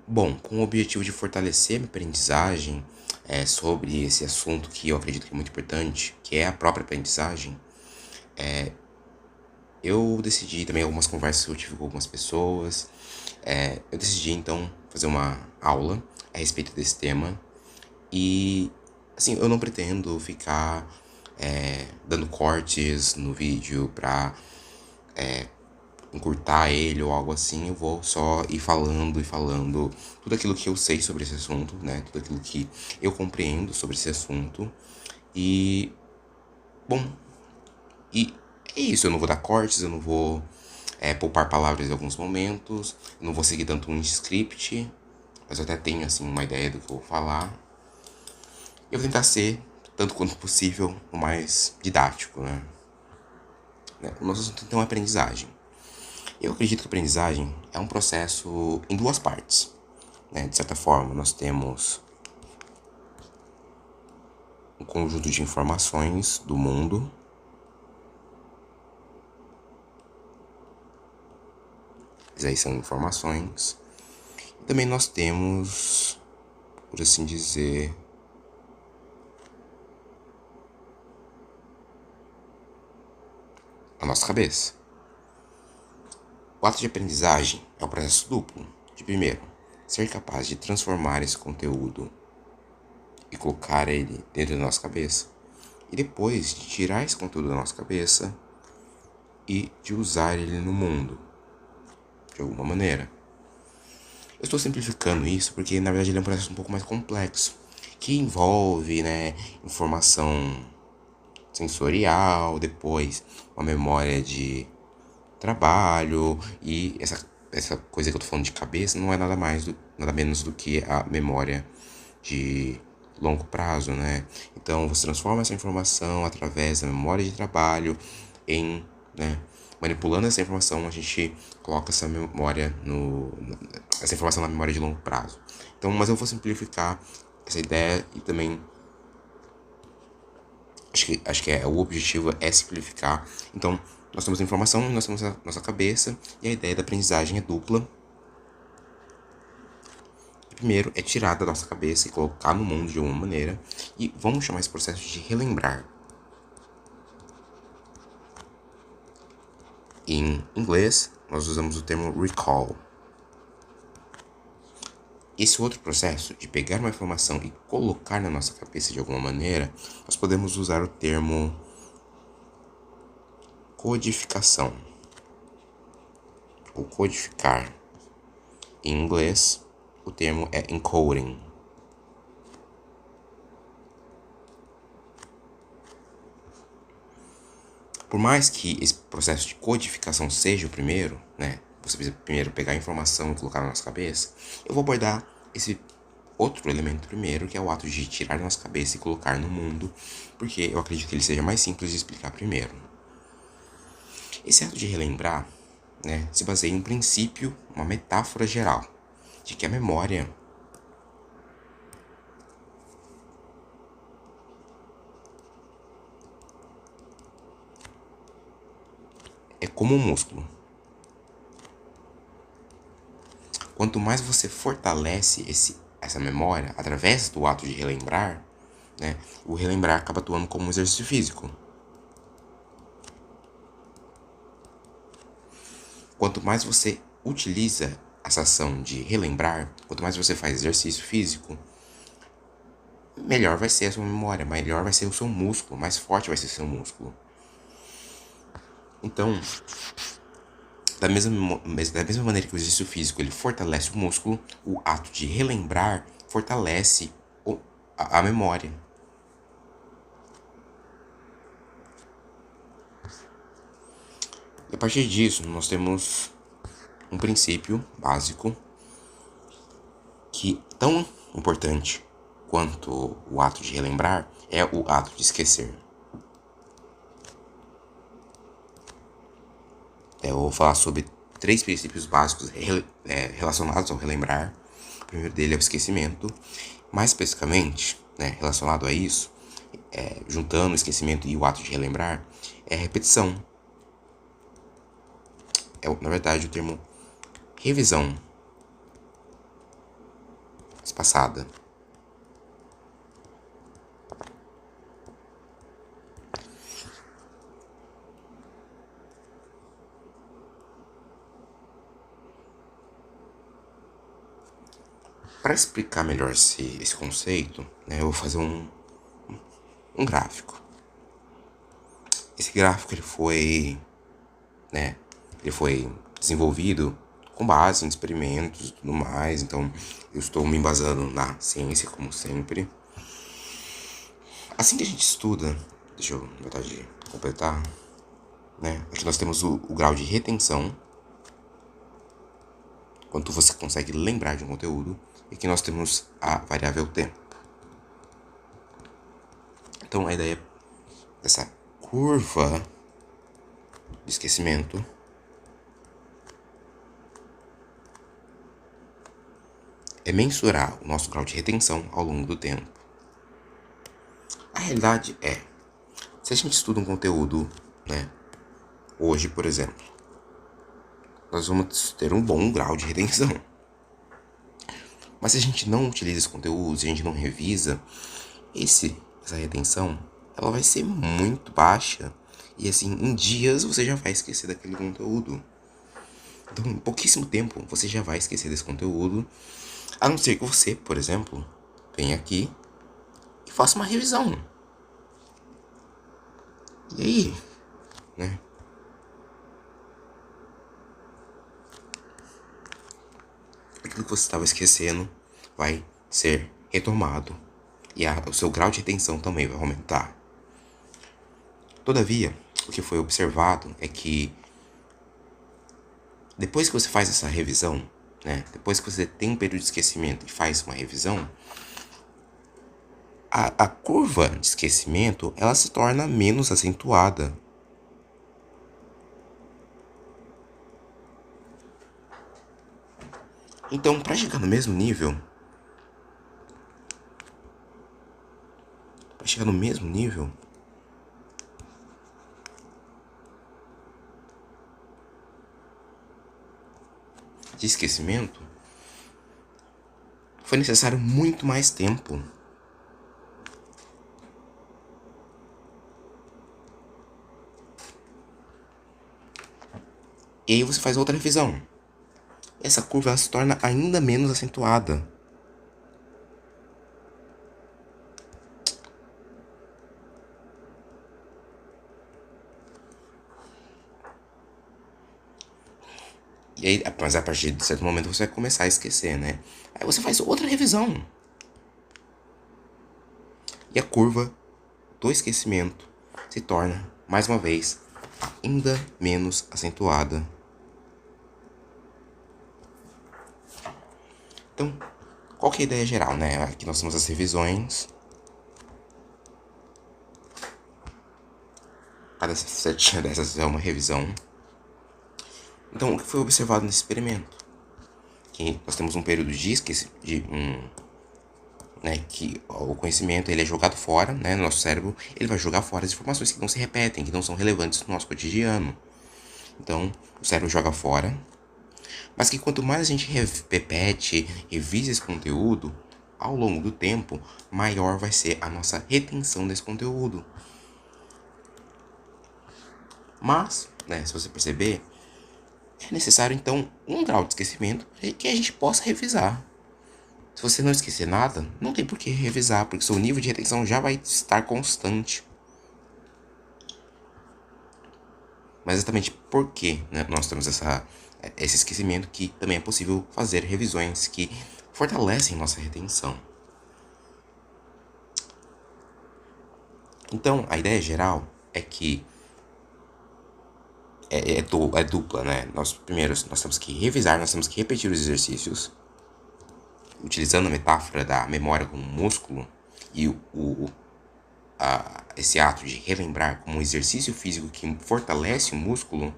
Bom, com o objetivo de fortalecer a minha aprendizagem sobre esse assunto que eu acredito que é muito importante, que é a própria aprendizagem, eu decidi também algumas conversas que eu tive com algumas pessoas. Eu decidi então fazer uma aula a respeito desse tema e assim, eu não pretendo ficar dando cortes no vídeo pra encurtar ele ou algo assim. Eu vou só ir falando e falando tudo aquilo que eu sei sobre esse assunto, né? Tudo aquilo que eu compreendo sobre esse assunto. E, bom, e é isso. Eu não vou dar cortes, eu não vou poupar palavras em alguns momentos, eu não vou seguir tanto um script, mas eu até tenho, assim, uma ideia do que eu vou falar. Eu vou tentar ser, tanto quanto possível, o mais didático, né? O nosso assunto então é aprendizagem. Eu acredito que a aprendizagem é um processo em duas partes, né? De certa forma, nós temos um conjunto de informações do mundo, mas aí são informações. E também nós temos, por assim dizer, a nossa cabeça. O ato de aprendizagem é um processo duplo. De primeiro, ser capaz de transformar esse conteúdo e colocar ele dentro da nossa cabeça. E depois de tirar esse conteúdo da nossa cabeça e de usar ele no mundo, de alguma maneira. Eu estou simplificando isso porque, na verdade, ele é um processo um pouco mais complexo, que envolve, né, informação sensorial, depois uma memória de trabalho e essa coisa que eu tô falando de cabeça não é nada mais, nada menos do que a memória de longo prazo, né? Então você transforma essa informação através da memória de trabalho em, né? Manipulando essa informação, a gente coloca essa informação na memória de longo prazo. Então, mas eu vou simplificar essa ideia e também acho que o objetivo é simplificar. Então, nós temos a informação, nós temos a nossa cabeça e a ideia da aprendizagem é dupla. Primeiro é tirar da nossa cabeça e colocar no mundo de alguma maneira. E vamos chamar esse processo de relembrar. Em inglês, nós usamos o termo recall. Esse outro processo de pegar uma informação e colocar na nossa cabeça de alguma maneira, nós podemos usar o termo codificação ou codificar. Em inglês, o termo é encoding. Por mais que esse processo de codificação seja o primeiro, né? Você precisa primeiro pegar a informação e colocar na nossa cabeça. Eu vou abordar esse outro elemento primeiro, que é o ato de tirar da nossa cabeça e colocar no mundo, porque eu acredito que ele seja mais simples de explicar primeiro. Esse ato de relembrar, né, se baseia em um princípio, uma metáfora geral, de que a memória é como um músculo. Quanto mais você fortalece essa memória através do ato de relembrar, né, o relembrar acaba atuando como um exercício físico. Quanto mais você utiliza essa ação de relembrar, quanto mais você faz exercício físico, melhor vai ser a sua memória, melhor vai ser o seu músculo, mais forte vai ser o seu músculo. Então, da mesma maneira que o exercício físico ele fortalece o músculo, o ato de relembrar fortalece a memória. E a partir disso, nós temos um princípio básico que tão importante quanto o ato de relembrar é o ato de esquecer. Eu vou falar sobre 3 princípios básicos relacionados ao relembrar. O primeiro dele é o esquecimento. Mais especificamente, né, relacionado a isso, juntando o esquecimento e o ato de relembrar, é a repetição. Na verdade, o termo revisão. espaçada. Para explicar melhor esse conceito, né, eu vou fazer um gráfico. Esse gráfico ele foi desenvolvido com base em experimentos e tudo mais, então eu estou me embasando na ciência, como sempre. Assim que a gente estuda, deixa eu, na verdade, completar, né? Aqui nós temos o grau de retenção, quanto você consegue lembrar de um conteúdo, e aqui nós temos a variável tempo. Então a ideia dessa curva de esquecimento é mensurar o nosso grau de retenção ao longo do tempo. A realidade é, se a gente estuda um conteúdo, né, hoje, por exemplo, nós vamos ter um bom grau de retenção. Mas se a gente não utiliza esse conteúdo, se a gente não revisa, essa retenção, ela vai ser muito baixa. E assim, em dias você já vai esquecer daquele conteúdo. Então, em pouquíssimo tempo, você já vai esquecer desse conteúdo. A não ser que você, por exemplo, venha aqui e faça uma revisão. E aí, né? Aquilo que você estava esquecendo vai ser retomado. E o seu grau de retenção também vai aumentar. Todavia, o que foi observado é que depois que você faz essa revisão, né, depois que você tem um período de esquecimento e faz uma revisão, a curva de esquecimento ela se torna menos acentuada. Então, para chegar no mesmo nível, de esquecimento, foi necessário muito mais tempo. E aí você faz outra revisão. Essa curva ela se torna ainda menos acentuada. E aí, mas a partir de certo momento você vai começar a esquecer, né? Aí você faz outra revisão. E a curva do esquecimento se torna, mais uma vez, ainda menos acentuada. Então, qual que é a ideia geral, né? Aqui nós temos as revisões. Cada setinha dessas é uma revisão. Então, o que foi observado nesse experimento? Que nós temos um período de né, que o conhecimento ele é jogado fora, né, no nosso cérebro, ele vai jogar fora as informações que não se repetem, que não são relevantes no nosso cotidiano. Então, o cérebro joga fora, mas que quanto mais a gente repete, revisa esse conteúdo, ao longo do tempo, maior vai ser a nossa retenção desse conteúdo. Mas, né, se você perceber, é necessário então um grau de esquecimento que a gente possa revisar. Se você não esquecer nada, não tem por que revisar, porque seu nível de retenção já vai estar constante. Mas exatamente por que, né, nós temos esse esquecimento que também é possível fazer revisões que fortalecem nossa retenção. Então, a ideia geral é que é dupla, né? Primeiro, nós temos que revisar, nós temos que repetir os exercícios, utilizando a metáfora da memória como músculo e esse ato de relembrar como um exercício físico que fortalece o músculo,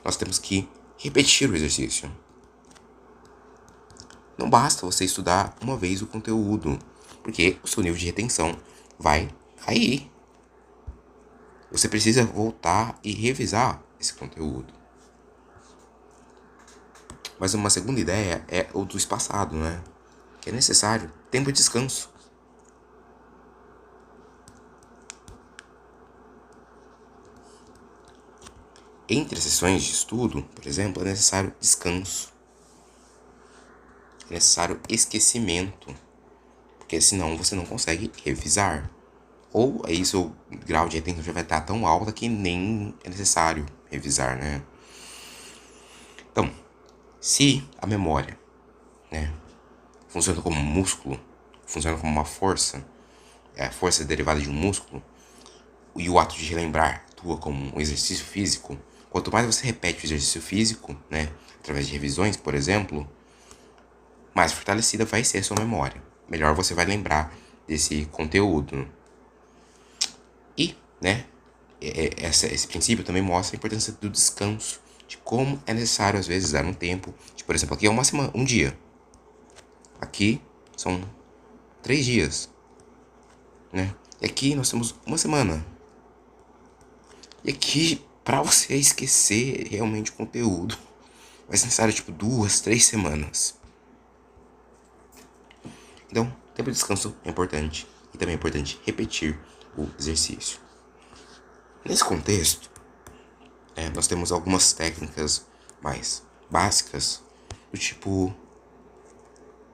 nós temos que repetir o exercício. Não basta você estudar uma vez o conteúdo, porque o seu nível de retenção vai cair. Você precisa voltar e revisar esse conteúdo. Mas uma segunda ideia é o do espaçado, né? que é necessário tempo de descanso. Entre as sessões de estudo, por exemplo, é necessário descanso. É necessário esquecimento, porque senão você não consegue revisar. Ou aí seu grau de retenção já vai estar tão alto que nem é necessário revisar, né? Então, se a memória, né, funciona como um músculo, funciona como uma força, a força é derivada de um músculo, e o ato de relembrar atua como um exercício físico, quanto mais você repete o exercício físico, né, através de revisões, por exemplo, mais fortalecida vai ser a sua memória. Melhor você vai lembrar desse conteúdo. E, né, esse princípio também mostra a importância do descanso, de como é necessário, às vezes, dar um tempo. Tipo, por exemplo, aqui é uma semana, um dia. Aqui são 3 dias, né? E aqui nós temos uma semana. E aqui, para você esquecer realmente o conteúdo, vai ser necessário, tipo, 2, 3 semanas. Então, tempo de descanso é importante. E também é importante repetir o exercício. Nesse contexto, nós temos algumas técnicas mais básicas, do tipo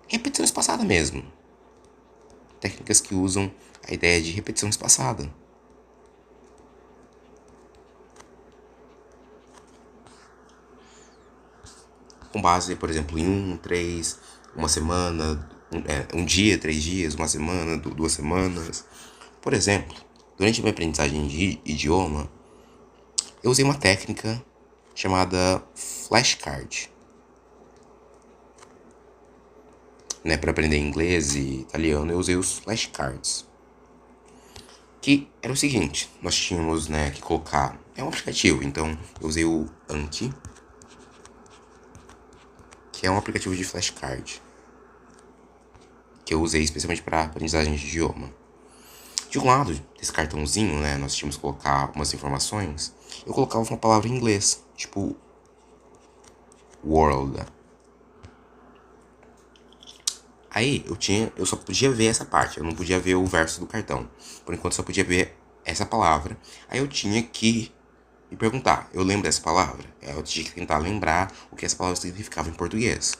repetição espaçada mesmo. Técnicas que usam a ideia de repetição espaçada. Com base, por exemplo, em 3, uma semana, um dia, 3 dias, uma semana, 2 semanas. Por exemplo, durante a minha aprendizagem de idioma, eu usei uma técnica chamada flashcard. Né, para aprender inglês e italiano, eu usei os flashcards. Que era o seguinte, nós tínhamos, né, que colocar... É um aplicativo, então eu usei o Anki, que é um aplicativo de flashcard, que eu usei especialmente para aprendizagem de idioma. De um lado desse cartãozinho, né, nós tínhamos que colocar algumas informações. Eu colocava uma palavra em inglês, tipo world. Aí eu só podia ver essa parte, eu não podia ver o verso do cartão. Por enquanto só podia ver essa palavra. Aí eu tinha que me perguntar, eu lembro dessa palavra? Aí eu tinha que tentar lembrar o que essa palavra significava em português.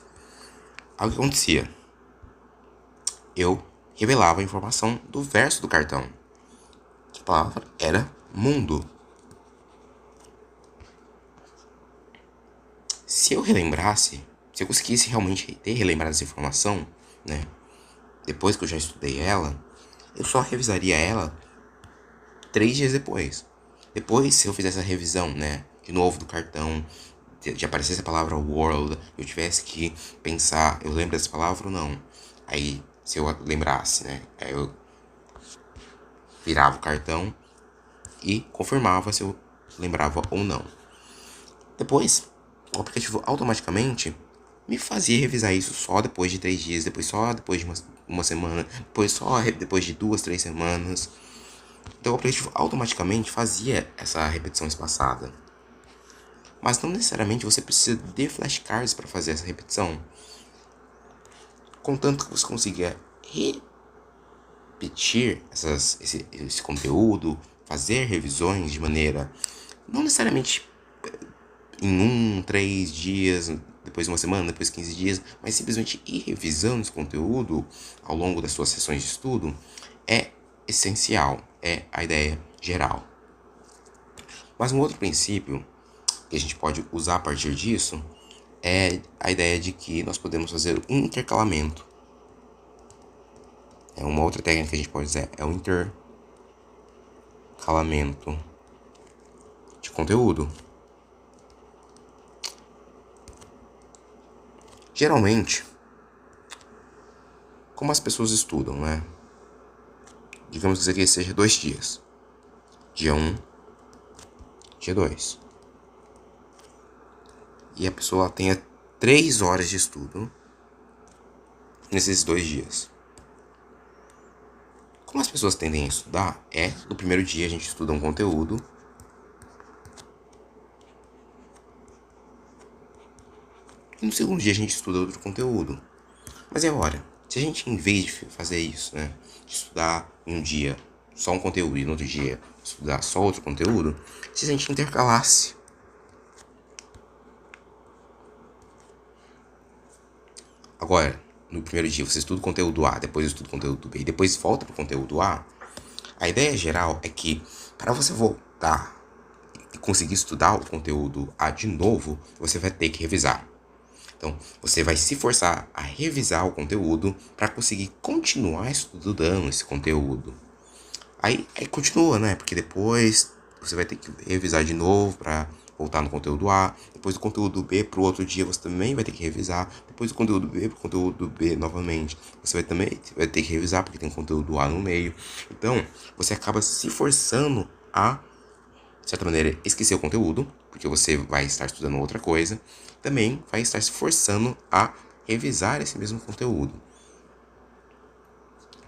Aí o que acontecia? Eu revelava a informação do verso do cartão. A palavra era mundo. Se eu relembrasse, se eu conseguisse realmente ter relembrado essa informação, né, depois que eu já estudei ela, eu só revisaria ela 3 dias depois. Depois, se eu fizesse a revisão, né, de novo do cartão, de aparecesse a palavra world, eu tivesse que pensar, eu lembro dessa palavra ou não. Aí, se eu lembrasse, né, aí eu virava o cartão e confirmava se eu lembrava ou não. Depois, o aplicativo automaticamente me fazia revisar isso só depois de 3 dias, depois só depois de uma semana, depois só depois de 2, 3 semanas. Então o aplicativo automaticamente fazia essa repetição espaçada. Mas não necessariamente você precisa de flashcards para fazer essa repetição. Contanto que você consiga repetir esse conteúdo, fazer revisões de maneira não necessariamente em 3 dias, depois uma semana, depois 15 dias, mas simplesmente ir revisando esse conteúdo ao longo das suas sessões de estudo é essencial, é a ideia geral. Mas um outro princípio que a gente pode usar a partir disso é a ideia de que nós podemos fazer um intercalamento. Uma outra técnica que a gente pode usar é o intercalamento de conteúdo. Geralmente, como as pessoas estudam, né? Digamos que isso aqui seja 2 dias. Dia 1, dia 2. E a pessoa tenha 3 horas de estudo nesses 2 dias. Como as pessoas tendem a estudar, no primeiro dia a gente estuda um conteúdo. E no segundo dia a gente estuda outro conteúdo. Mas é hora. Se a gente, em vez de fazer isso, né, de estudar um dia só um conteúdo e no outro dia estudar só outro conteúdo, se a gente intercalasse. Agora, no primeiro dia você estuda o conteúdo A, depois estuda o conteúdo B e depois volta para o conteúdo a ideia geral é que para você voltar e conseguir estudar o conteúdo A de novo, você vai ter que revisar. Então, você vai se forçar a revisar o conteúdo para conseguir continuar estudando esse conteúdo. Aí continua, né? Porque depois você vai ter que revisar de novo para voltar no conteúdo A. Depois do conteúdo B pro outro dia você também vai ter que revisar. Depois do conteúdo B pro conteúdo B novamente. Você vai ter que revisar porque tem conteúdo A no meio. Então, você acaba se forçando a, de certa maneira, esquecer o conteúdo, porque você vai estar estudando outra coisa. Também vai estar se forçando a revisar esse mesmo conteúdo.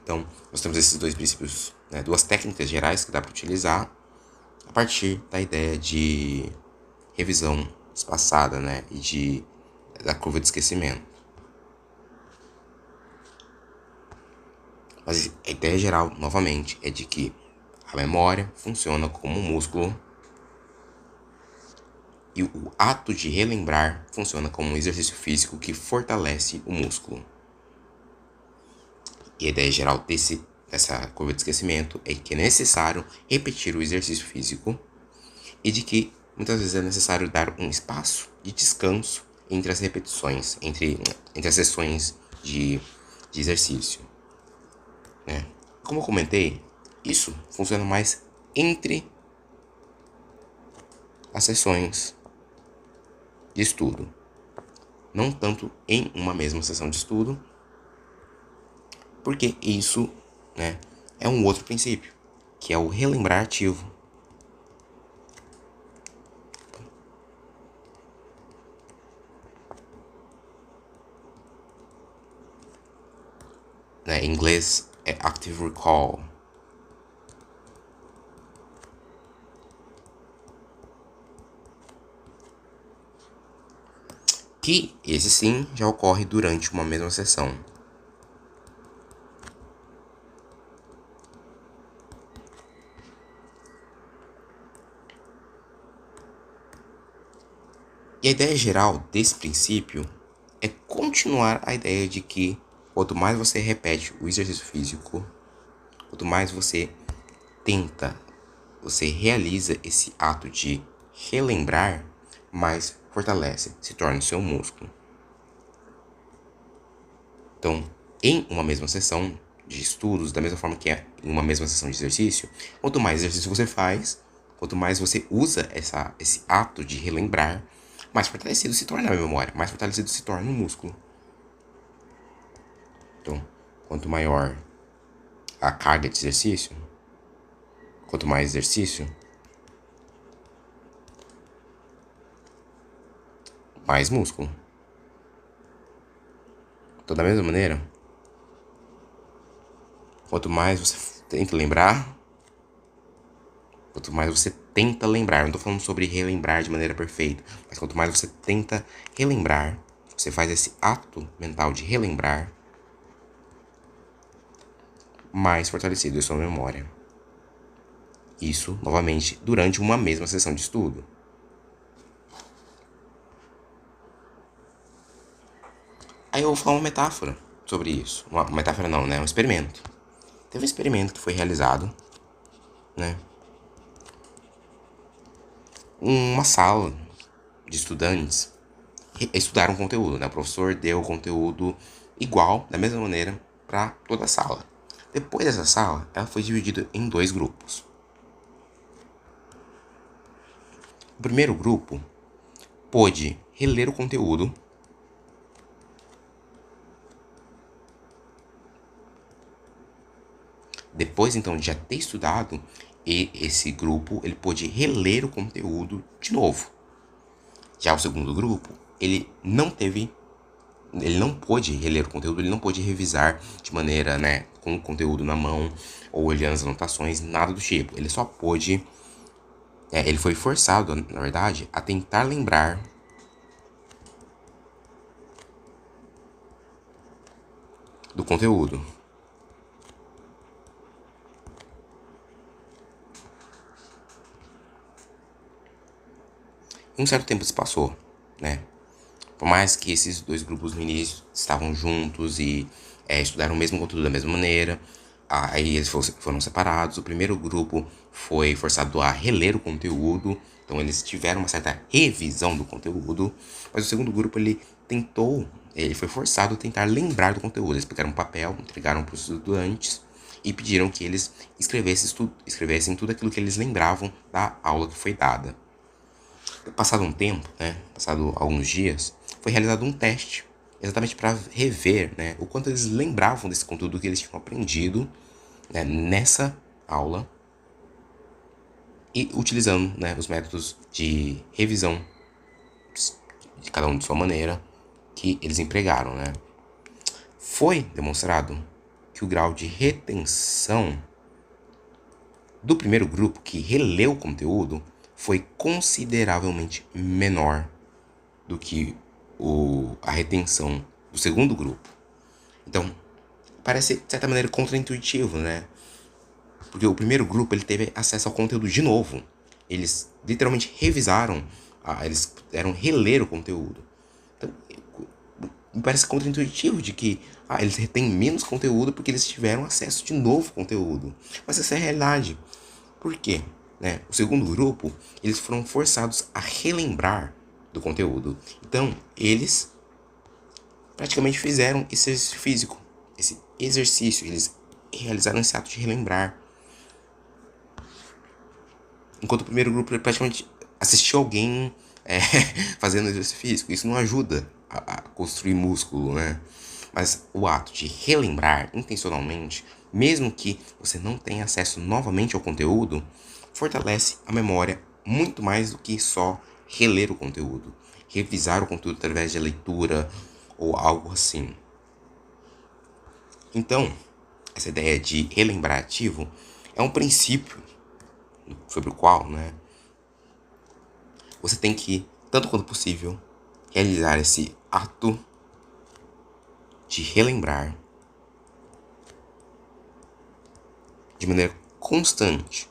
Então, nós temos esses dois princípios, né, duas técnicas gerais que dá para utilizar a partir da ideia de revisão espaçada, né, e da curva de esquecimento. Mas a ideia geral, novamente, é de que a memória funciona como um músculo e o ato de relembrar funciona como um exercício físico que fortalece o músculo. E a ideia geral dessa curva de esquecimento é que é necessário repetir o exercício físico e de que muitas vezes é necessário dar um espaço de descanso entre as repetições, entre as sessões de exercício. Né? Como eu comentei, isso funciona mais entre as sessões de estudo, não tanto em uma mesma sessão de estudo, porque isso, né, é um outro princípio, que é o relembrar ativo. Né, em inglês é active recall. Que esse sim já ocorre durante uma mesma sessão. E a ideia geral desse princípio é continuar a ideia de que quanto mais você repete o exercício físico, quanto mais você tenta, você realiza esse ato de relembrar, mais fortalece, se torna o seu músculo. Então, em uma mesma sessão de estudos, da mesma forma que é em uma mesma sessão de exercício, quanto mais exercício você faz, quanto mais você usa esse ato de relembrar, mais fortalecido se torna a memória, mais fortalecido se torna o músculo. Então, quanto maior a carga de exercício, quanto mais exercício, mais músculo. Então, da mesma maneira, quanto mais você tenta lembrar, quanto mais você tenta lembrar, não estou falando sobre relembrar de maneira perfeita, mas quanto mais você tenta relembrar, você faz esse ato mental de relembrar, mais fortalecido é a sua memória. Isso, novamente, durante uma mesma sessão de estudo. Aí eu vou falar uma metáfora sobre isso. Uma metáfora não, né? Um experimento. Teve um experimento que foi realizado, né? Uma sala de estudantes estudaram conteúdo, né? O professor deu o conteúdo igual, da mesma maneira, para toda a sala. Depois dessa sala, ela foi dividida em dois grupos. O primeiro grupo pôde reler o conteúdo depois então de já ter estudado, e esse grupo ele pôde reler o conteúdo de novo. Já o segundo grupo, ele não pôde reler o conteúdo, ele não pôde revisar de maneira, né, com o conteúdo na mão, ou olhando as anotações, nada do tipo. Ele só pôde, ele foi forçado, na verdade, a tentar lembrar do conteúdo. Um certo tempo se passou, né? Por mais que esses dois grupos no início estavam juntos e estudaram o mesmo conteúdo da mesma maneira, aí eles foram separados. O primeiro grupo foi forçado a reler o conteúdo, então eles tiveram uma certa revisão do conteúdo, mas o segundo grupo ele foi forçado a tentar lembrar do conteúdo. Eles pegaram um papel, entregaram para os estudantes e pediram que eles escrevessem tudo aquilo que eles lembravam da aula que foi dada. Passado um tempo, né, passado alguns dias, foi realizado um teste, exatamente para rever, né, o quanto eles lembravam desse conteúdo que eles tinham aprendido, né, nessa aula, e utilizando, né, os métodos de revisão, de cada um de sua maneira, que eles empregaram. Né. Foi demonstrado que o grau de retenção do primeiro grupo que releu o conteúdo foi consideravelmente menor do que a retenção do segundo grupo. Então, parece de certa maneira contraintuitivo, né? Porque o primeiro grupo ele teve acesso ao conteúdo de novo. Eles literalmente revisaram, eles puderam reler o conteúdo. Então, me parece contraintuitivo de que eles retêm menos conteúdo porque eles tiveram acesso de novo conteúdo. Mas essa é a realidade. Por quê? Né? O segundo grupo, eles foram forçados a relembrar do conteúdo. Então, eles praticamente fizeram esse exercício físico, esse exercício, eles realizaram esse ato de relembrar. Enquanto o primeiro grupo praticamente assistiu alguém fazendo exercício físico. Isso não ajuda a construir músculo, né? Mas o ato de relembrar intencionalmente, mesmo que você não tenha acesso novamente ao conteúdo, fortalece a memória muito mais do que só reler o conteúdo, revisar o conteúdo através de leitura ou algo assim. Então, essa ideia de relembrar ativo é um princípio sobre o qual, né, você tem que, tanto quanto possível, realizar esse ato de relembrar de maneira constante.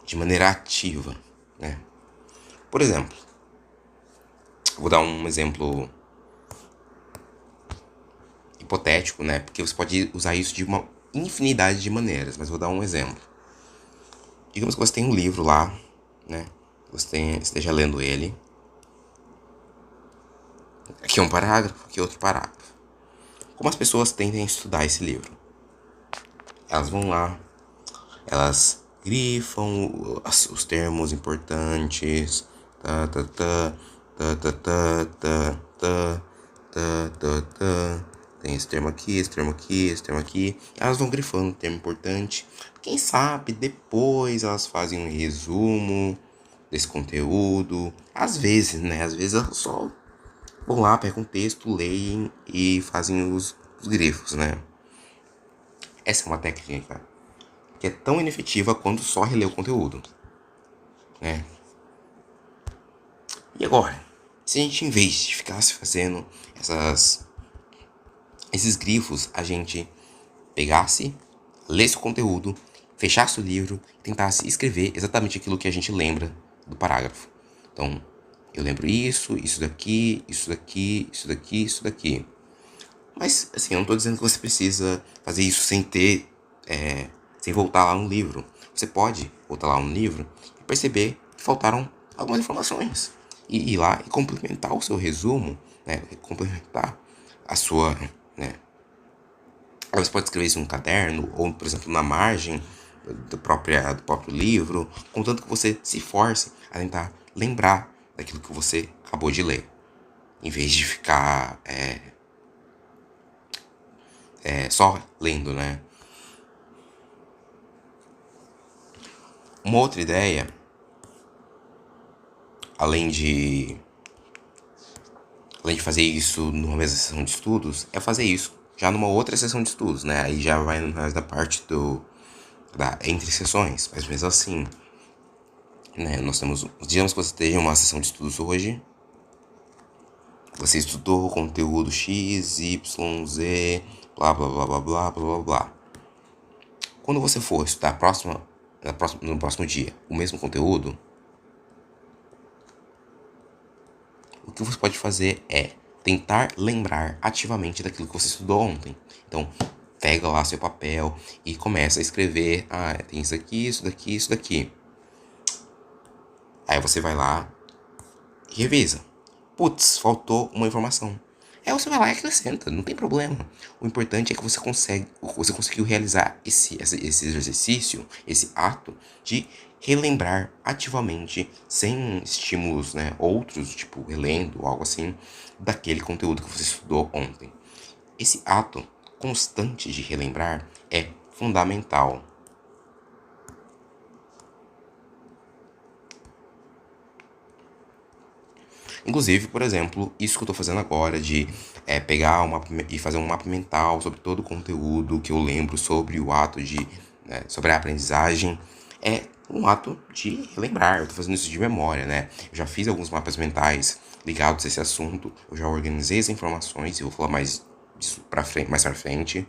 De maneira ativa, né? Por exemplo, vou dar um exemplo hipotético, né? Porque você pode usar isso de uma infinidade de maneiras, mas vou dar um exemplo. Digamos que você tem um livro lá, né? Você esteja lendo ele. Aqui é um parágrafo, aqui é outro parágrafo. Como as pessoas tendem a estudar esse livro? Elas vão lá, elas grifam os termos importantes, tá, tá, tá, tá, tá, tá, tá, tá, tá, tá, tá. Tem esse termo aqui, esse termo aqui, esse termo aqui. Elas vão grifando o termo importante. Quem sabe depois elas fazem um resumo desse conteúdo. Às vezes, né? Às vezes elas só vão lá, pegam um texto, leem e fazem os grifos, né? Essa é uma técnica que é tão inefetiva quanto só reler o conteúdo, né? E agora, se a gente, em vez de ficasse fazendo esses grifos, a gente pegasse, lesse o conteúdo, fechasse o livro e tentasse escrever exatamente aquilo que a gente lembra do parágrafo. Então, eu lembro isso, isso daqui, isso daqui, isso daqui, isso daqui. Mas, assim, eu não tô dizendo que você precisa fazer isso sem voltar lá no livro. Você pode voltar lá no livro e perceber que faltaram algumas informações. E ir lá e complementar o seu resumo, né? Complementar a sua, né? Você pode escrever isso em um caderno ou, por exemplo, na margem do próprio livro, contanto que você se force a tentar lembrar daquilo que você acabou de ler, em vez de ficar só lendo, né? Uma outra ideia, além de fazer isso numa mesma sessão de estudos, é fazer isso já numa outra sessão de estudos, né? Aí já vai mais da parte da entre sessões, mas mesmo assim, né? Digamos que você tenha uma sessão de estudos hoje. Você estudou conteúdo X, Y, Z, blá blá blá blá blá blá blá blá. Quando você for estudar no próximo dia o mesmo conteúdo, o que você pode fazer é tentar lembrar ativamente daquilo que você estudou ontem. Então, pega lá seu papel e começa a escrever. Ah, tem isso aqui, isso daqui, isso daqui. Aí você vai lá e revisa. Putz, faltou uma informação. Aí você vai lá e acrescenta, não tem problema. O importante é que você conseguiu realizar esse exercício, esse ato de relembrar ativamente, sem estímulos, né, outros, tipo relendo ou algo assim, daquele conteúdo que você estudou ontem. Esse ato constante de relembrar é fundamental. Inclusive, por exemplo, isso que eu tô fazendo agora de pegar e fazer um mapa mental sobre todo o conteúdo que eu lembro sobre o ato de, né, sobre a aprendizagem, é um ato de relembrar. Eu tô fazendo isso de memória, né? Eu já fiz alguns mapas mentais ligados a esse assunto, eu já organizei as informações e vou falar mais disso mais pra frente,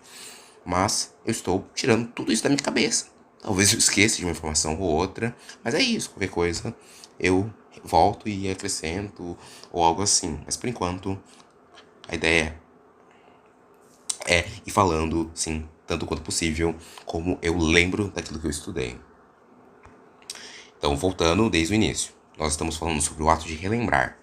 mas eu estou tirando tudo isso da minha cabeça. Talvez eu esqueça de uma informação ou outra, mas é isso, qualquer coisa eu volto e acrescento ou algo assim. Mas por enquanto, a ideia é ir falando, sim, tanto quanto possível, como eu lembro daquilo que eu estudei. Então, voltando desde o início, nós estamos falando sobre o ato de relembrar.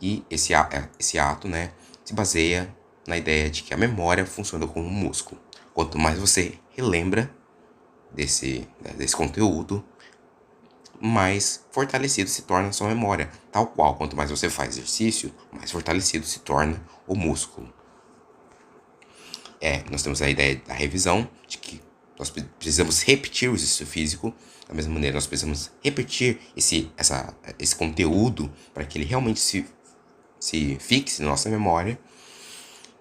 E esse ato, né, se baseia na ideia de que a memória funciona como um músculo. Quanto mais você relembra desse conteúdo, mais fortalecido se torna a sua memória. Tal qual, quanto mais você faz exercício, mais fortalecido se torna o músculo. Nós temos a ideia da revisão, de que nós precisamos repetir o exercício físico. Da mesma maneira, nós precisamos repetir esse conteúdo para que ele realmente se fixe na nossa memória.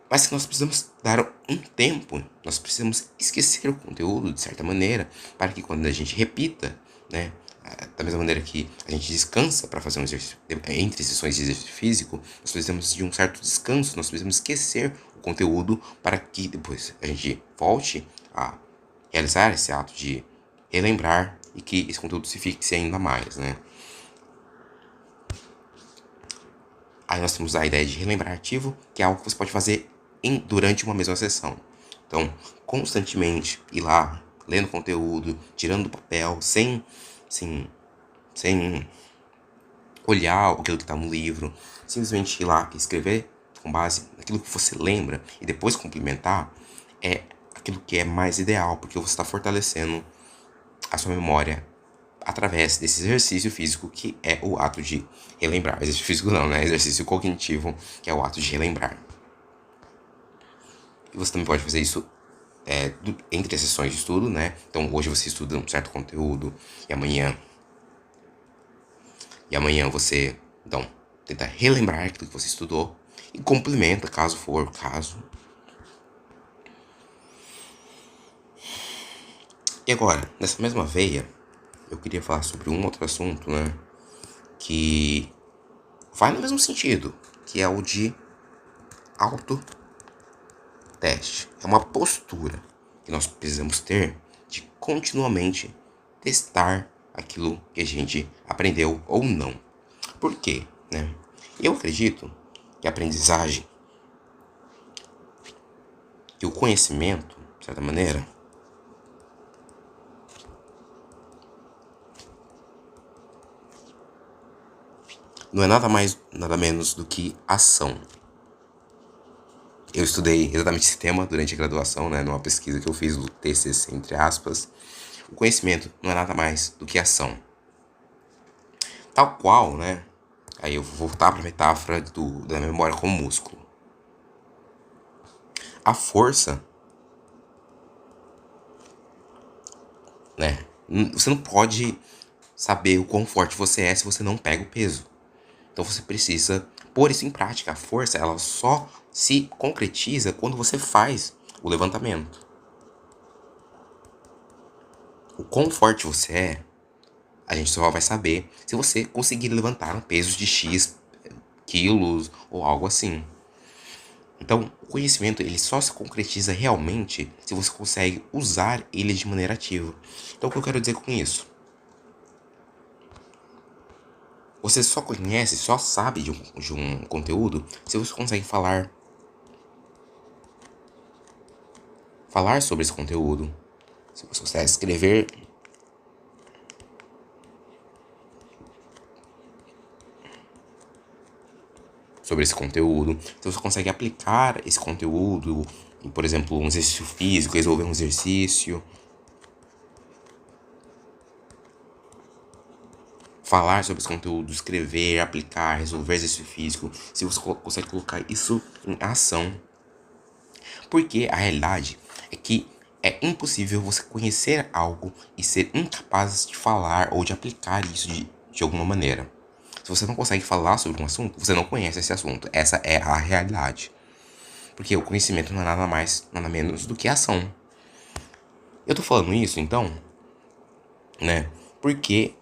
Mas que nós precisamos dar um tempo, nós precisamos esquecer o conteúdo de certa maneira, para que quando a gente repita, né, da mesma maneira que a gente descansa para fazer um exercício, entre sessões de exercício físico, nós precisamos de um certo descanso, nós precisamos esquecer o conteúdo para que depois a gente volte a realizar esse ato de relembrar e que esse conteúdo se fixe ainda mais, né? Aí nós temos a ideia de relembrar ativo, que é algo que você pode fazer durante uma mesma sessão. Então, constantemente ir lá, lendo conteúdo, tirando do papel, sem olhar aquilo que está no livro, simplesmente ir lá e escrever com base naquilo que você lembra e depois complementar, é aquilo que é mais ideal, porque você está fortalecendo a sua memória através desse exercício físico que é o ato de relembrar. Exercício físico não, né? Exercício cognitivo, que é o ato de relembrar. E você também pode fazer isso entre as sessões de estudo, né? Então hoje você estuda um certo conteúdo e amanhã você, então, tenta relembrar aquilo que você estudou e complementa, caso for o caso. E agora, nessa mesma veia, eu queria falar sobre um outro assunto, né? Que vai no mesmo sentido, que é o de autoteste. É uma postura que nós precisamos ter de continuamente testar aquilo que a gente aprendeu ou não. Por quê? Né? Eu acredito que a aprendizagem, que o conhecimento, de certa maneira, não é nada mais, nada menos do que ação. Eu estudei exatamente esse tema durante a graduação, né, numa pesquisa que eu fiz do TCC, entre aspas. O conhecimento não é nada mais do que ação. Tal qual, né? Aí eu vou voltar para a metáfora da memória como músculo. A força, né? Você não pode saber o quão forte você é se você não pega o peso. Então você precisa pôr isso em prática. A força, ela só se concretiza quando você faz o levantamento. O quão forte você é, A gente só vai saber se você conseguir levantar um peso de X quilos ou algo assim. Então, o conhecimento ele só se concretiza realmente se você consegue usar ele de maneira ativa. Então, o que eu quero dizer com isso? Você só conhece, só sabe de um conteúdo se você consegue falar sobre esse conteúdo. Se você consegue escrever sobre esse conteúdo, se você consegue aplicar esse conteúdo em, por exemplo, um exercício físico, resolver um exercício, falar sobre esse conteúdo, escrever, aplicar, resolver exercício físico, se você consegue colocar isso em ação. Porque a realidade é que é impossível você conhecer algo e ser incapaz de falar ou de aplicar isso de alguma maneira. Se você não consegue falar sobre um assunto, você não conhece esse assunto. Essa é a realidade. Porque o conhecimento não é nada mais, nada menos do que ação. Eu tô falando isso, então, né? Porque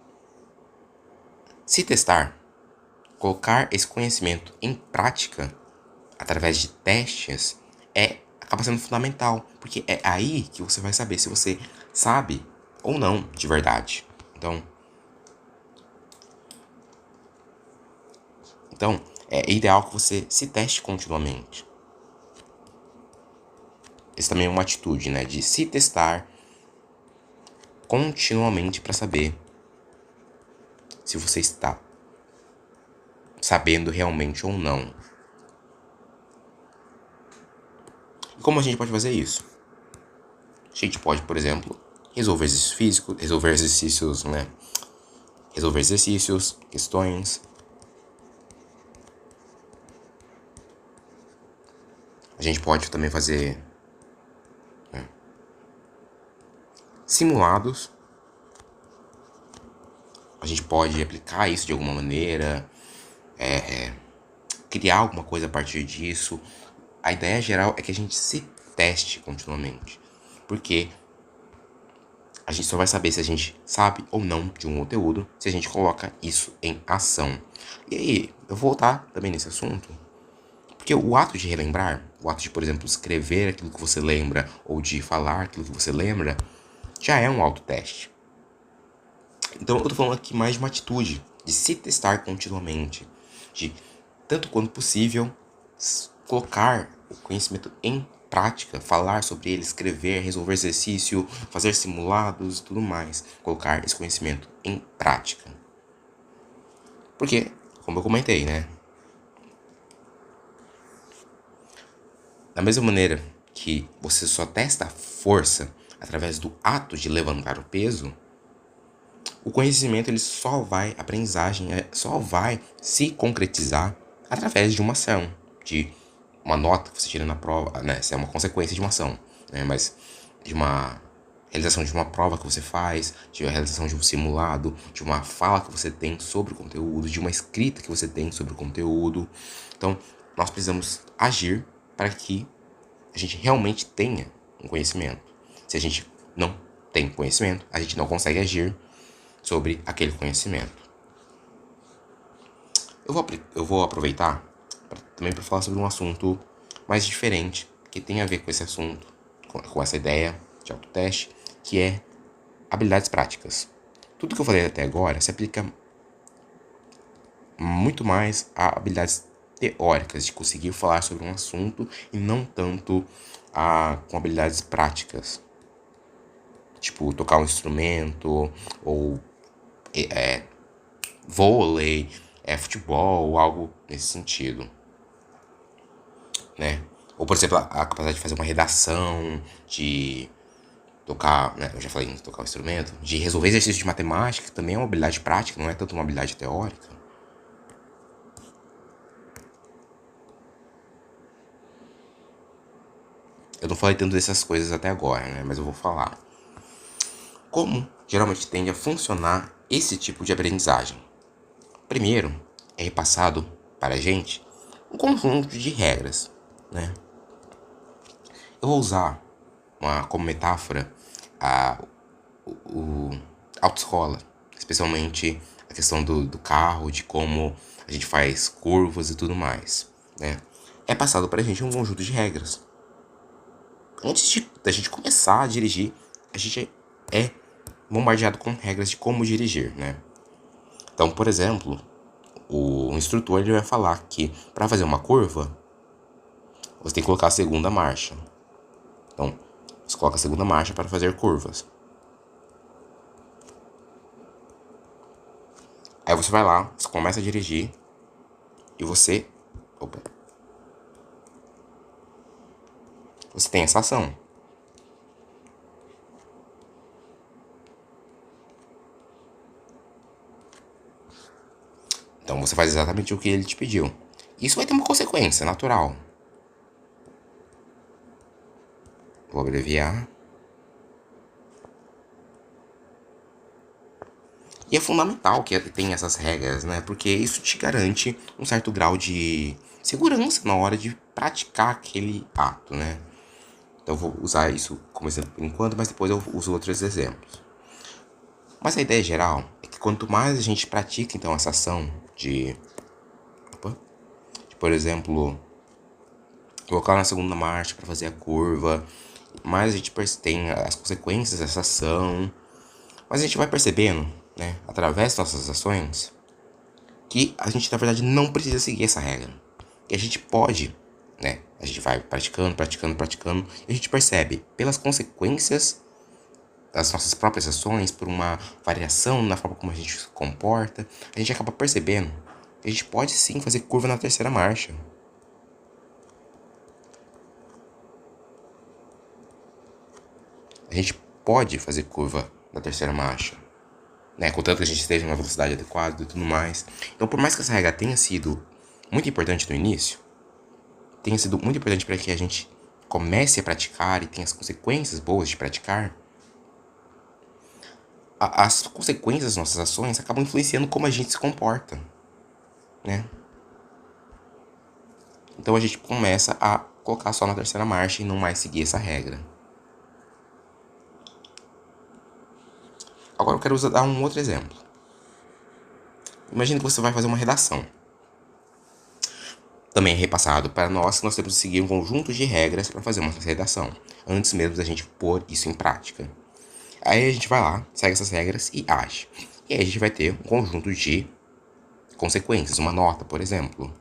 se testar, colocar esse conhecimento em prática através de testes acaba sendo fundamental, porque é aí que você vai saber se você sabe ou não de verdade. Então é ideal que você se teste continuamente. Isso também é uma atitude, né, de se testar continuamente para saber se você está sabendo realmente ou não. E como a gente pode fazer isso? A gente pode, por exemplo, resolver exercícios físicos, resolver exercícios, questões. A gente pode também fazer simulados. A gente pode aplicar isso de alguma maneira, criar alguma coisa a partir disso. A ideia geral é que a gente se teste continuamente. Porque a gente só vai saber se a gente sabe ou não de um conteúdo se a gente coloca isso em ação. E aí, eu vou voltar também nesse assunto. Porque o ato de relembrar, o ato de, por exemplo, escrever aquilo que você lembra ou de falar aquilo que você lembra, já é um autoteste. Então eu tô falando aqui mais de uma atitude, de se testar continuamente, de tanto quanto possível colocar o conhecimento em prática, falar sobre ele, escrever, resolver exercício, fazer simulados e tudo mais, colocar esse conhecimento em prática. Porque, como eu comentei, né? Da mesma maneira que você só testa a força através do ato de levantar o peso, o conhecimento ele só vai, a aprendizagem só vai se concretizar através de uma ação, de uma nota que você tira na prova, né? Essa é uma consequência de uma ação, né? Mas de uma realização de uma prova que você faz, de uma realização de um simulado, de uma fala que você tem sobre o conteúdo, de uma escrita que você tem sobre o conteúdo. Então, nós precisamos agir para que a gente realmente tenha um conhecimento. Se a gente não tem conhecimento, a gente não consegue agir sobre aquele conhecimento. Eu vou aproveitar também para falar sobre um assunto mais diferente, que tem a ver com esse assunto, com essa ideia de autoteste, que é habilidades práticas. Tudo que eu falei até agora se aplica muito mais a habilidades teóricas, de conseguir falar sobre um assunto, e não tanto com habilidades práticas. Tipo, tocar um instrumento, ou vôlei, futebol, algo nesse sentido, né? Ou, por exemplo, a capacidade de fazer uma redação, de tocar, né? Eu já falei de tocar um instrumento, de resolver exercícios de matemática, que também é uma habilidade prática, não é tanto uma habilidade teórica. Eu não falei tanto dessas coisas até agora, né? Mas eu vou falar. Como geralmente tende a funcionar esse tipo de aprendizagem? Primeiro, é repassado para a gente um conjunto de regras, né? Eu vou usar como metáfora a autoescola. especialmente a questão do carro, de como a gente faz curvas e tudo mais, né? É passado pra gente um conjunto de regras. Antes da gente começar a dirigir, a gente é bombardeado com regras de como dirigir, né? Então, por exemplo, o instrutor ele vai falar que para fazer uma curva, você tem que colocar a segunda marcha. Então, você coloca a segunda marcha para fazer curvas. Aí você vai lá, você começa a dirigir e opa, você tem essa ação. Então você faz exatamente o que ele te pediu. Isso vai ter uma consequência natural. Vou abreviar. E é fundamental que tenha essas regras, né? Porque isso te garante um certo grau de segurança na hora de praticar aquele ato, né? Então eu vou usar isso como exemplo por enquanto, mas depois eu uso outros exemplos. Mas a ideia geral é que quanto mais a gente pratica então essa ação de por exemplo, colocar na segunda marcha para fazer a curva, mais a gente tem as consequências dessa ação, mas a gente vai percebendo, né, através das nossas ações, que a gente na verdade não precisa seguir essa regra. Que a gente pode, né, a gente vai praticando, praticando, praticando, e a gente percebe pelas consequências das nossas próprias ações, por uma variação na forma como a gente se comporta, a gente acaba percebendo que a gente pode sim fazer curva na terceira marcha. A gente pode fazer curva na terceira marcha, né? Contanto que a gente esteja em uma velocidade adequada e tudo mais. Então, por mais que essa regra tenha sido muito importante no início, tenha sido muito importante para que a gente comece a praticar e tenha as consequências boas de praticar, as consequências das nossas ações acabam influenciando como a gente se comporta, né? Então a gente começa a colocar só na terceira marcha e não mais seguir essa regra. Agora eu quero dar um outro exemplo. Imagina que você vai fazer uma redação. Também é repassado para nós que nós temos que seguir um conjunto de regras para fazer uma redação, antes mesmo da gente pôr isso em prática. Aí a gente vai lá, segue essas regras e age. E aí a gente vai ter um conjunto de consequências, uma nota, por exemplo.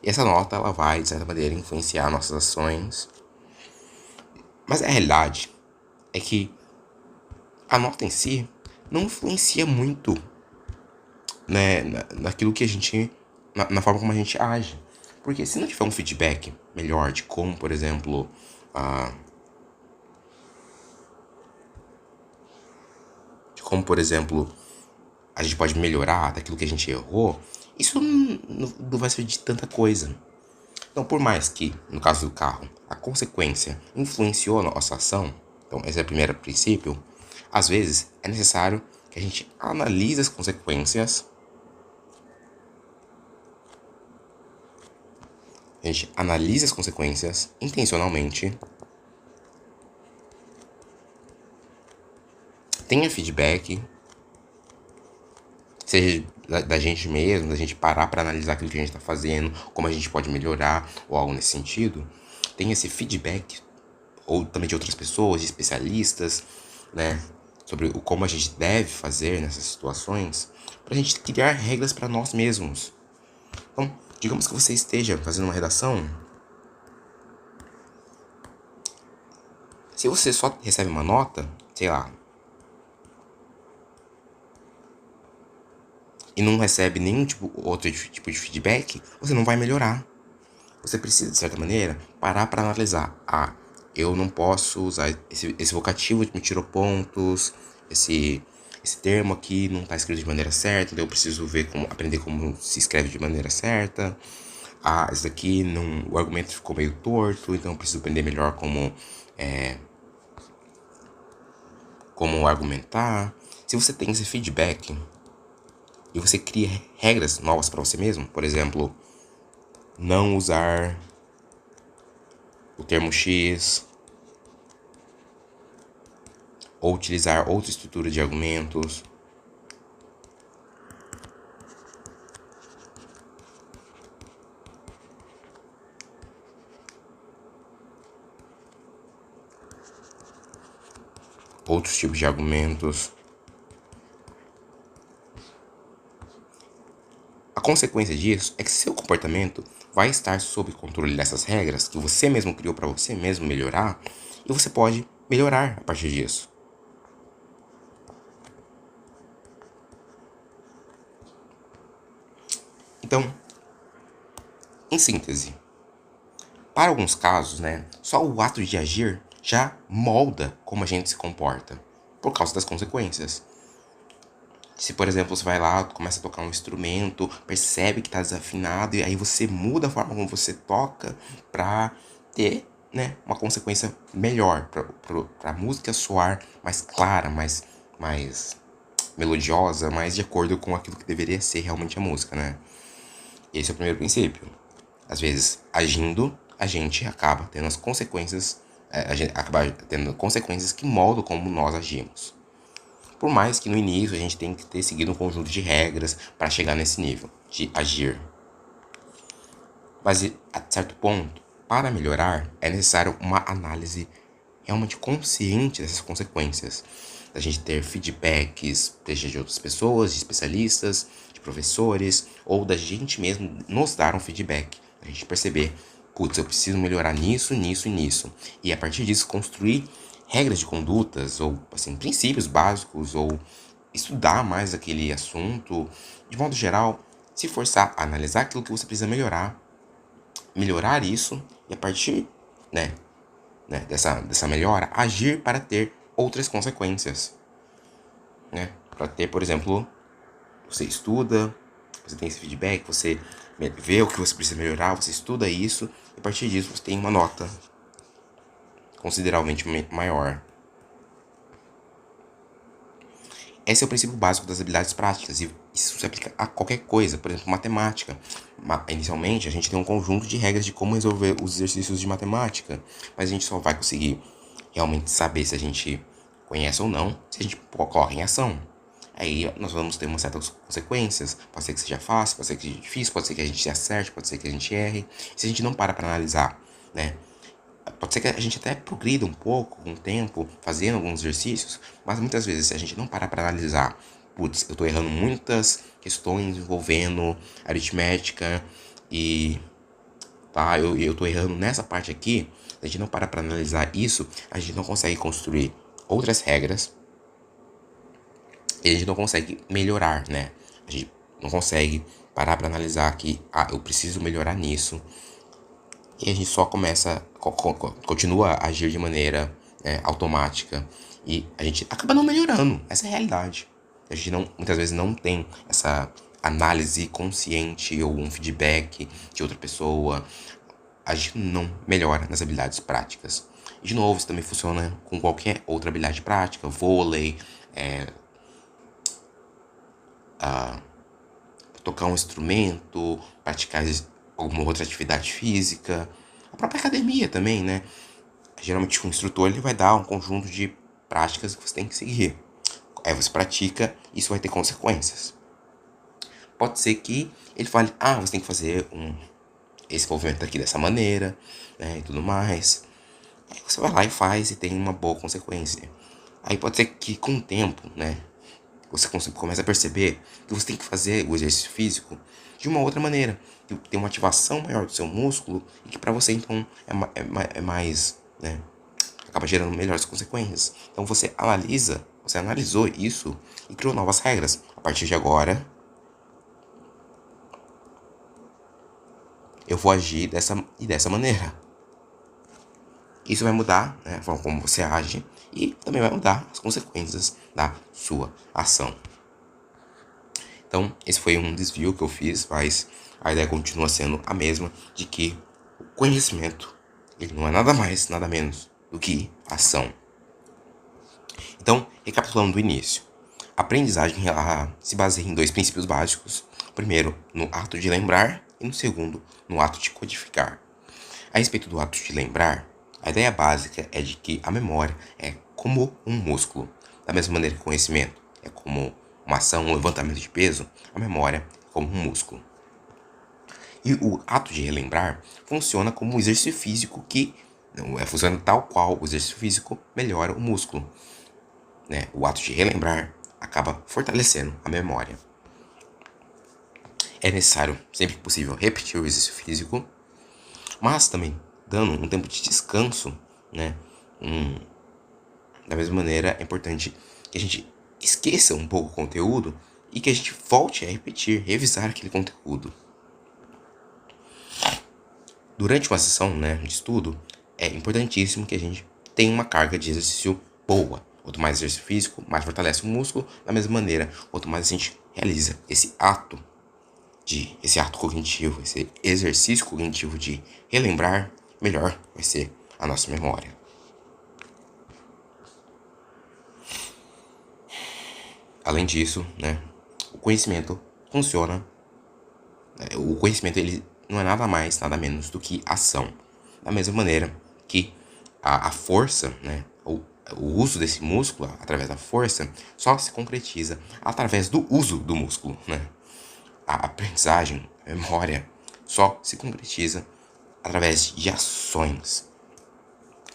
E essa nota ela vai, de certa maneira, influenciar nossas ações. Mas a realidade é que a nota em si não influencia muito, né, naquilo que a gente, na forma como a gente age. Porque se não tiver um feedback melhor de como, por exemplo, a gente pode melhorar daquilo que a gente errou, isso não vai servir de tanta coisa. Então, por mais que, no caso do carro, a consequência influenciou a nossa ação, então esse é o primeiro princípio, às vezes é necessário que a gente analise as consequências, intencionalmente, tenha feedback, seja da gente mesmo, da gente parar para analisar aquilo que a gente está fazendo, como a gente pode melhorar ou algo nesse sentido, tenha esse feedback ou também de outras pessoas, de especialistas, né, sobre o como a gente deve fazer nessas situações, para a gente criar regras para nós mesmos. Então, digamos que você esteja fazendo uma redação, se você só recebe uma nota, sei lá, e não recebe nenhum outro tipo de feedback, você não vai melhorar. Você precisa, de certa maneira, parar para analisar. Eu não posso usar esse vocativo que me tirou pontos, esse termo aqui não está escrito de maneira certa, então eu preciso aprender como se escreve de maneira certa. Esse daqui, o argumento ficou meio torto, então eu preciso aprender melhor como argumentar. Se você tem esse feedback e você cria regras novas para você mesmo, por exemplo, não usar o termo X, ou utilizar outra estrutura de argumentos. Outros tipos de argumentos. A consequência disso é que seu comportamento vai estar sob controle dessas regras que você mesmo criou para você mesmo melhorar, e você pode melhorar a partir disso. Então, em síntese, para alguns casos, só o ato de agir já molda como a gente se comporta, por causa das consequências. Se, por exemplo, você vai lá, começa a tocar um instrumento, percebe que está desafinado, e aí você muda a forma como você toca para ter, uma consequência melhor, para a música soar mais clara, mais melodiosa, mais de acordo com aquilo que deveria ser realmente a música, né? Esse é o primeiro princípio. Às vezes, agindo, a gente acaba tendo as consequências, a gente acaba tendo consequências que moldam como nós agimos. Por mais que no início a gente tenha que ter seguido um conjunto de regras para chegar nesse nível de agir. Mas, a certo ponto, para melhorar, é necessário uma análise realmente consciente dessas consequências. Da gente ter feedbacks, seja de outras pessoas, de especialistas, de professores, ou da gente mesmo nos dar um feedback. A gente perceber, putz, eu preciso melhorar nisso, nisso e nisso. E a partir disso construir regras de condutas, ou assim, princípios básicos, ou estudar mais aquele assunto. De modo geral, se forçar a analisar aquilo que você precisa melhorar isso, e a partir dessa melhora, agir para ter outras consequências. Para ter, por exemplo, você estuda, você tem esse feedback, você vê o que você precisa melhorar, você estuda isso, e a partir disso você tem uma nota consideravelmente maior. Esse é o princípio básico das habilidades práticas, e isso se aplica a qualquer coisa, por exemplo, matemática. Inicialmente, a gente tem um conjunto de regras de como resolver os exercícios de matemática, mas a gente só vai conseguir realmente saber se a gente conhece ou não se a gente coloca em ação. Aí nós vamos ter umas certas consequências. Pode ser que seja fácil, pode ser que seja difícil, pode ser que a gente acerte, pode ser que a gente erre. Se a gente não para analisar, pode ser que a gente até progrida um pouco com o tempo, fazendo alguns exercícios, mas muitas vezes se a gente não parar para analisar, putz, eu tô errando muitas questões envolvendo aritmética e eu tô errando nessa parte aqui, se a gente não parar para analisar isso, a gente não consegue construir outras regras e a gente não consegue melhorar, A gente não consegue parar para analisar que, eu preciso melhorar nisso. E a gente só continua a agir de maneira automática. E a gente acaba não melhorando. Essa é a realidade. A gente muitas vezes não tem essa análise consciente ou um feedback de outra pessoa. A gente não melhora nas habilidades práticas. E, de novo, isso também funciona com qualquer outra habilidade prática. Vôlei, tocar um instrumento, praticar alguma outra atividade física. A própria academia também, Geralmente o instrutor ele vai dar um conjunto de práticas que você tem que seguir. Aí você pratica, isso vai ter consequências. Pode ser que ele fale, você tem que fazer esse movimento aqui dessa maneira, e tudo mais. Aí você vai lá e faz e tem uma boa consequência. Aí pode ser que com o tempo, você começa a perceber que você tem que fazer o exercício físico de uma outra maneira, que tem uma ativação maior do seu músculo e que para você então é mais, acaba gerando melhores consequências. Então você analisou isso e criou novas regras. A partir de agora, eu vou agir dessa maneira. Isso vai mudar, a forma como você age e também vai mudar as consequências da sua ação. Então, esse foi um desvio que eu fiz, mas a ideia continua sendo a mesma, de que o conhecimento, ele não é nada mais, nada menos do que ação. Então, recapitulando do início. A aprendizagem se baseia em dois princípios básicos. O primeiro, no ato de lembrar, e no segundo, no ato de codificar. A respeito do ato de lembrar, a ideia básica é de que a memória é como um músculo. Da mesma maneira que o conhecimento é como uma ação, um levantamento de peso, a memória é como um músculo. E o ato de relembrar funciona como um exercício físico que funciona tal qual o exercício físico melhora o músculo. Né? O ato de relembrar acaba fortalecendo a memória. É necessário, sempre que possível, repetir o exercício físico, mas também dando um tempo de descanso, né? Da mesma maneira, é importante que a gente esqueça um pouco o conteúdo e que a gente volte a repetir, revisar aquele conteúdo. Durante uma sessão, né, de estudo, é importantíssimo que a gente tenha uma carga de exercício boa. Quanto mais exercício físico, mais fortalece o músculo. Da mesma maneira, quanto mais a gente realiza esse ato cognitivo, esse exercício cognitivo de relembrar, melhor vai ser a nossa memória. Além disso, né, o conhecimento funciona. O conhecimento ele não é nada mais, nada menos do que ação. Da mesma maneira que a força, né, o uso desse músculo através da força só se concretiza através do uso do músculo, né? A aprendizagem, a memória só se concretiza através de ações.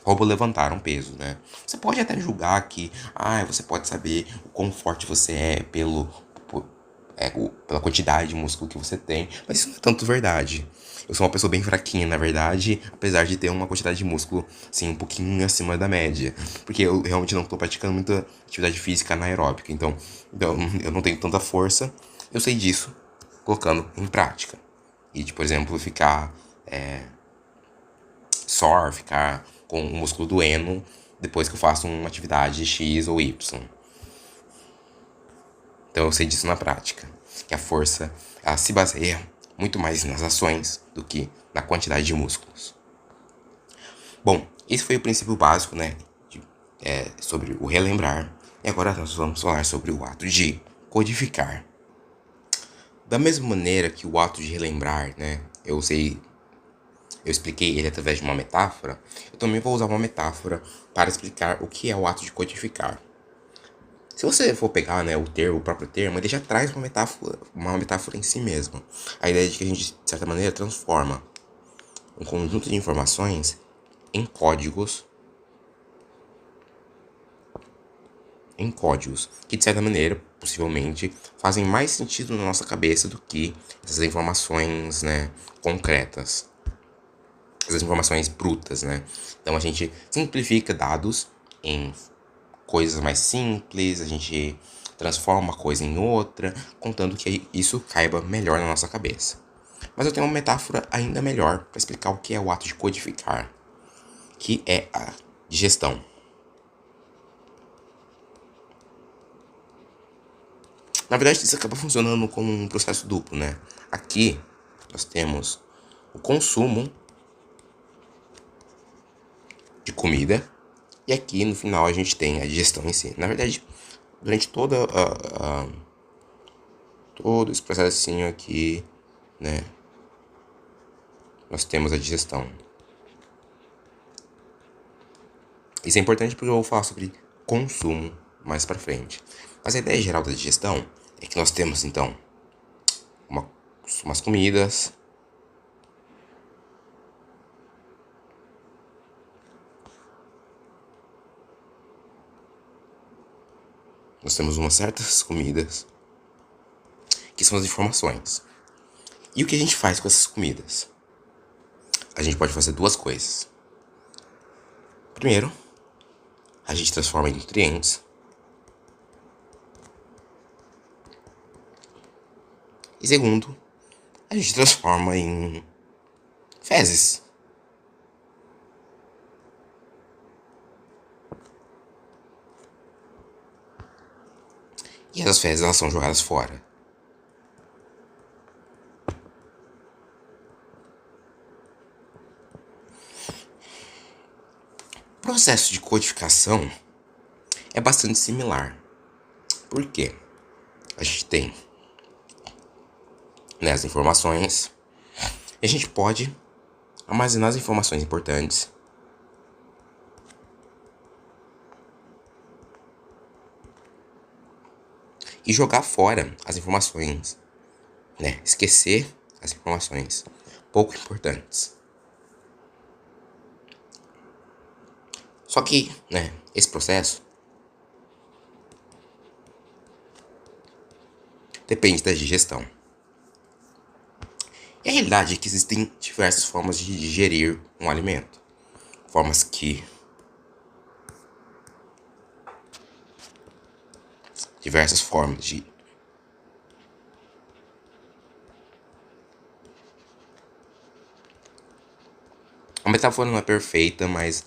Como levantar um peso, né? Você pode até julgar que, você pode saber o quão forte você é pela quantidade de músculo que você tem, mas isso não é tanto verdade. Eu sou uma pessoa bem fraquinha, na verdade, apesar de ter uma quantidade de músculo, assim, um pouquinho acima da média. Porque eu realmente não estou praticando muita atividade física anaeróbica, então eu não tenho tanta força. Eu sei disso colocando em prática. E, por exemplo, ficar ficar com o músculo doendo depois que eu faço uma atividade X ou Y. Então eu sei disso na prática, que a força ela se baseia muito mais nas ações do que na quantidade de músculos. Bom, esse foi o princípio básico, né, sobre o relembrar. E agora nós vamos falar sobre o ato de codificar. Da mesma maneira que o ato de relembrar, né, eu expliquei ele através de uma metáfora, eu também vou usar uma metáfora para explicar o que é o ato de codificar. Se você for pegar, né, o próprio termo, ele já traz uma metáfora em si mesmo. A ideia de que a gente, de certa maneira, transforma um conjunto de informações em códigos que, de certa maneira, possivelmente, fazem mais sentido na nossa cabeça do que essas informações, né, concretas. Essas informações brutas, né? Então a gente simplifica dados em coisas mais simples, a gente transforma uma coisa em outra, contando que isso caiba melhor na nossa cabeça. Mas eu tenho uma metáfora ainda melhor para explicar o que é o ato de codificar, que é a digestão. Na verdade, isso acaba funcionando como um processo duplo, né? Aqui nós temos o consumo de comida e aqui no final a gente tem a digestão em si. Na verdade, durante todo esse processinho aqui, né, nós temos a digestão. Isso é importante porque eu vou falar sobre consumo mais pra frente. Mas a ideia geral da digestão é que nós temos, então, umas comidas, nós temos umas certas comidas, que são as informações. E o que a gente faz com essas comidas? A gente pode fazer duas coisas. Primeiro, a gente transforma em nutrientes. E segundo, a gente transforma em fezes. E essas fezes elas são jogadas fora. O processo de codificação é bastante similar. Por quê? A gente tem, né, as informações. E a gente pode armazenar as informações importantes e jogar fora as informações, né? Esquecer as informações pouco importantes. Só que, né, esse processo depende da digestão. E a realidade é que existem diversas formas de digerir um alimento. Formas que diversas formas de a metáfora não é perfeita, mas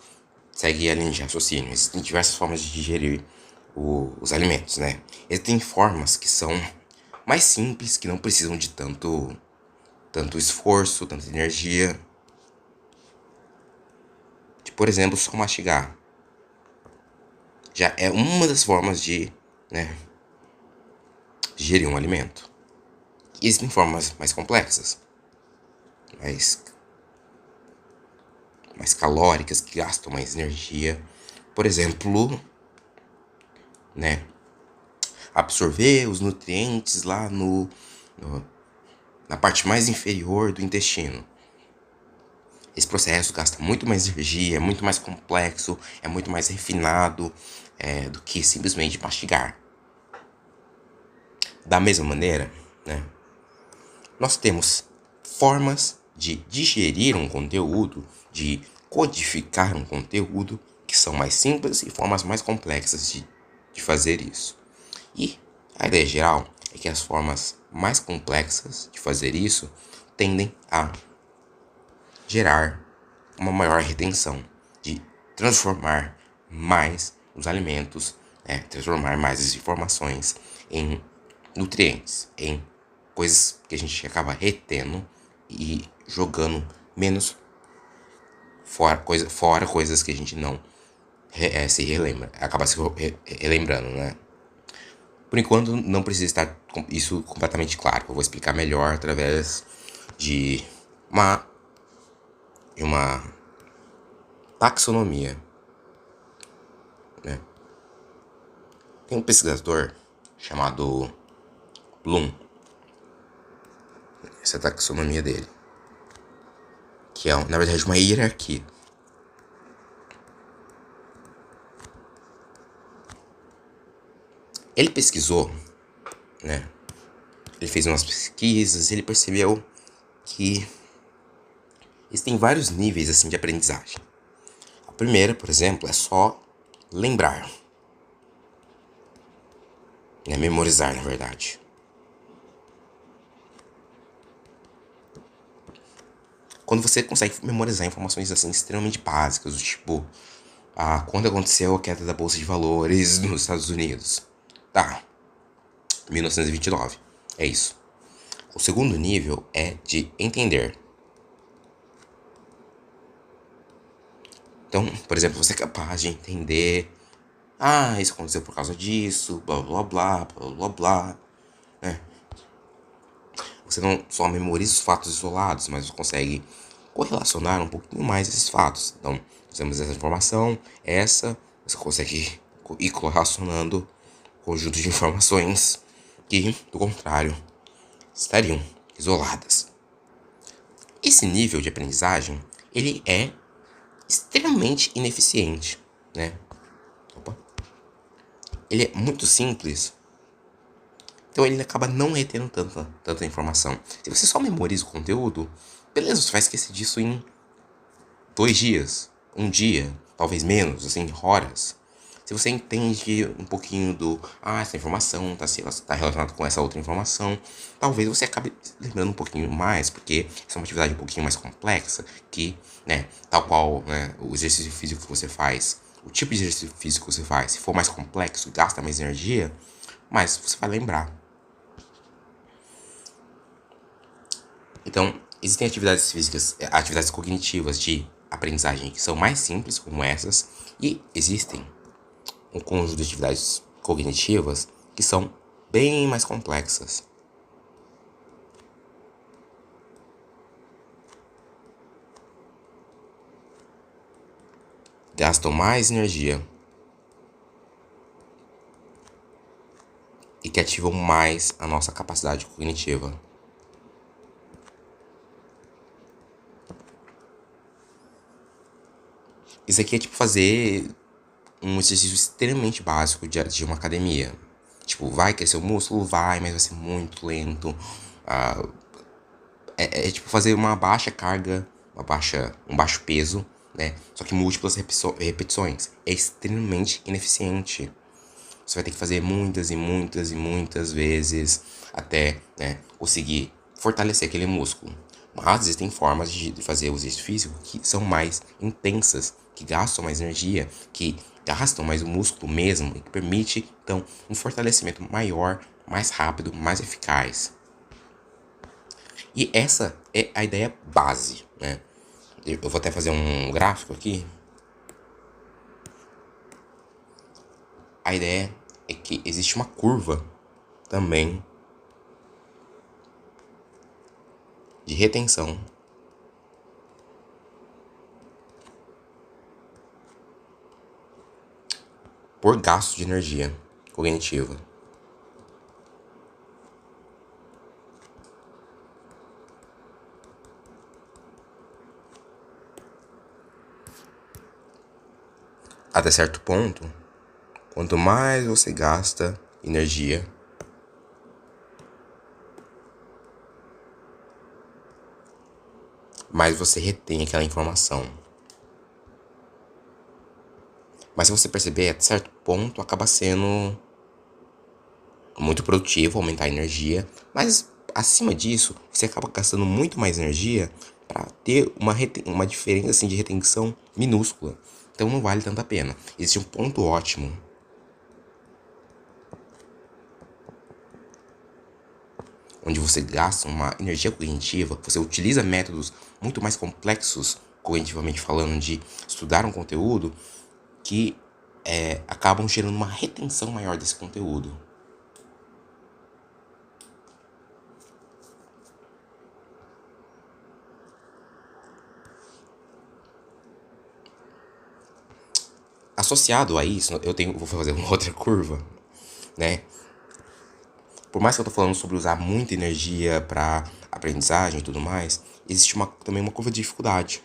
segue a linha de raciocínio. Existem diversas formas de digerir os alimentos, né? Existem formas que são mais simples, que não precisam de tanto esforço, tanta energia. De, por exemplo, só mastigar. Já é uma das formas de, né, digerir um alimento. E existem formas mais complexas, mais, mais calóricas, que gastam mais energia. Por exemplo, né, absorver os nutrientes lá na parte mais inferior do intestino. Esse processo gasta muito mais energia, é muito mais complexo, é muito mais refinado do que simplesmente mastigar. Da mesma maneira, né, nós temos formas de digerir um conteúdo, de codificar um conteúdo, que são mais simples e formas mais complexas de fazer isso. E a ideia geral é que as formas mais complexas de fazer isso tendem a gerar uma maior retenção, de transformar mais os alimentos, transformar mais as informações em nutrientes, em coisas que a gente acaba retendo e jogando menos fora coisas que a gente não se relembra, acaba se relembrando, né? Por enquanto, não precisa estar isso completamente claro. Eu vou explicar melhor através de uma taxonomia, né? Tem um pesquisador chamado Bloom, essa é a taxonomia dele, que é, na verdade, uma hierarquia. Ele pesquisou, né? Ele fez umas pesquisas e ele percebeu que existem vários níveis assim de aprendizagem. A primeira, por exemplo, é só lembrar, né? Memorizar, na verdade. Quando você consegue memorizar informações assim extremamente básicas, do tipo, quando aconteceu a queda da Bolsa de Valores nos Estados Unidos? Tá, 1929. É isso. O segundo nível é de entender. Então, por exemplo, você é capaz de entender. Isso aconteceu por causa disso, blá blá blá, blá blá blá. Você não só memoriza os fatos isolados, mas você consegue correlacionar um pouquinho mais esses fatos. Então, temos essa informação, você consegue ir correlacionando conjunto de informações que, do contrário, estariam isoladas. Esse nível de aprendizagem, ele é extremamente ineficiente, né? Ele é muito simples, então ele acaba não retendo tanta informação. Se você só memoriza o conteúdo, beleza, você vai esquecer disso em 2 dias, um dia, talvez menos, assim, horas. Se você entende um pouquinho essa informação tá relacionada com essa outra informação, talvez você acabe lembrando um pouquinho mais, porque essa é uma atividade um pouquinho mais complexa, que, né, tal qual, né, o exercício físico que você faz, o tipo de exercício físico que você faz, se for mais complexo, gasta mais energia, mas você vai lembrar. Então, existem atividades físicas, atividades cognitivas de aprendizagem que são mais simples, como essas, e existem um conjunto de atividades cognitivas que são bem mais complexas. Gastam mais energia. e que ativam mais a nossa capacidade cognitiva. Isso aqui é tipo fazer um exercício extremamente básico de uma academia. Tipo, vai crescer o músculo? Vai, mas vai ser muito lento. Ah, é tipo fazer uma baixa carga, um baixo peso, né? Só que múltiplas repetições. É extremamente ineficiente. Você vai ter que fazer muitas e muitas e muitas vezes até, né, conseguir fortalecer aquele músculo. Mas existem formas de fazer o exercício físico que são mais intensas, que gastam mais energia, que gastam mais o músculo mesmo e que permite, então, um fortalecimento maior, mais rápido, mais eficaz. E essa é a ideia base, né? Eu vou até fazer um gráfico aqui. A ideia é que existe uma curva também de retenção por gasto de energia cognitiva. Até certo ponto, quanto mais você gasta energia, mais você retém aquela informação. Mas se você perceber, até certo ponto acaba sendo muito produtivo, aumentar a energia, mas acima disso, você acaba gastando muito mais energia para ter uma diferença assim, de retenção minúscula. Então não vale tanto a pena. Existe um ponto ótimo onde você gasta uma energia cognitiva, você utiliza métodos muito mais complexos, cognitivamente falando, de estudar um conteúdo, que acabam gerando uma retenção maior desse conteúdo. Associado a isso, vou fazer uma outra curva, né? Por mais que eu tô falando sobre usar muita energia para aprendizagem e tudo mais, existe também uma curva de dificuldade.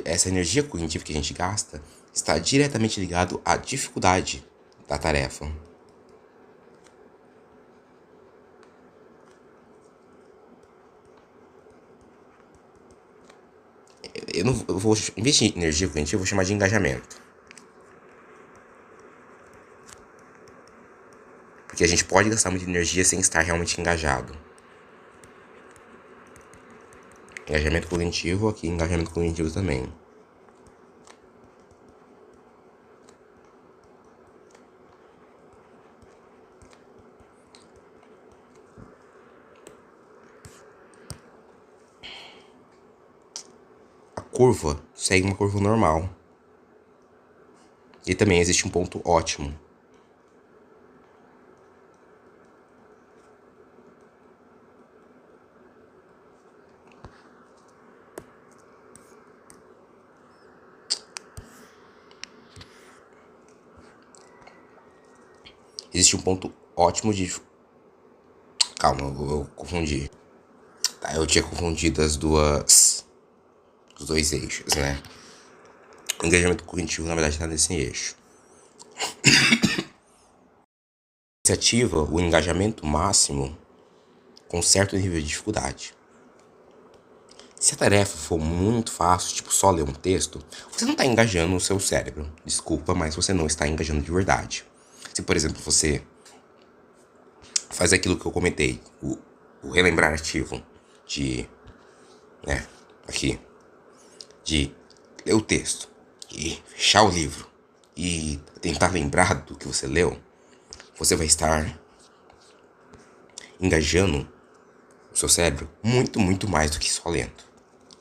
Essa energia cognitiva que a gente gasta está diretamente ligado à dificuldade da tarefa. Eu vou investir em energia cognitiva, eu vou chamar de engajamento. Porque a gente pode gastar muita energia sem estar realmente engajado. Engajamento cognitivo, aqui engajamento cognitivo também. A curva segue uma curva normal. E também existe um ponto ótimo. Existe um ponto ótimo de... Calma, eu confundi. Tá, eu tinha confundido os dois eixos, né? O engajamento cognitivo, na verdade, está nesse eixo. Se ativa o engajamento máximo com certo nível de dificuldade. Se a tarefa for muito fácil, tipo só ler um texto, você não está engajando o seu cérebro. Desculpa, mas você não está engajando de verdade. Se, por exemplo, você faz aquilo que eu comentei, o relembrar ativo de, né, aqui, de ler o texto e fechar o livro e tentar lembrar do que você leu, você vai estar engajando o seu cérebro muito, muito mais do que só lendo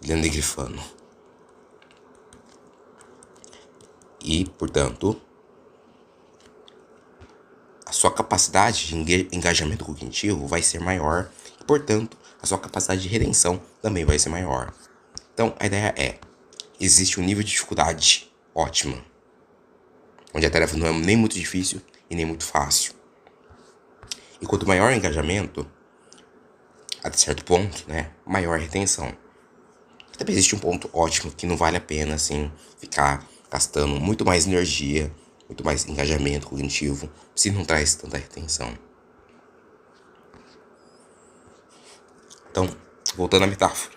e grifando. E, portanto, a sua capacidade de engajamento cognitivo vai ser maior e, portanto, a sua capacidade de retenção também vai ser maior. Então, a ideia é, existe um nível de dificuldade ótima, onde a tarefa não é nem muito difícil e nem muito fácil. E quanto maior o engajamento, até certo ponto, né, maior a retenção. Também existe um ponto ótimo que não vale a pena, assim, ficar gastando muito mais energia, muito mais engajamento cognitivo, se não traz tanta retenção. Então, voltando à metáfora.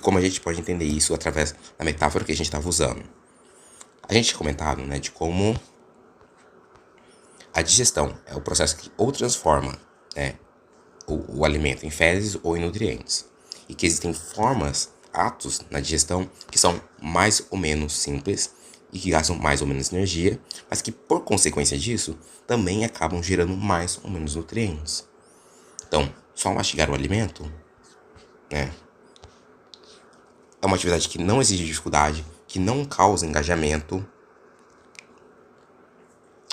Como a gente pode entender isso através da metáfora que a gente estava usando? A gente tinha comentado, né, de como a digestão é o processo que ou transforma, né, o alimento em fezes ou em nutrientes. E que existem formas, atos na digestão que são mais ou menos simples e que gastam mais ou menos energia, mas que por consequência disso também acabam gerando mais ou menos nutrientes. Então, só mastigar o alimento, né, é uma atividade que não exige dificuldade, que não causa engajamento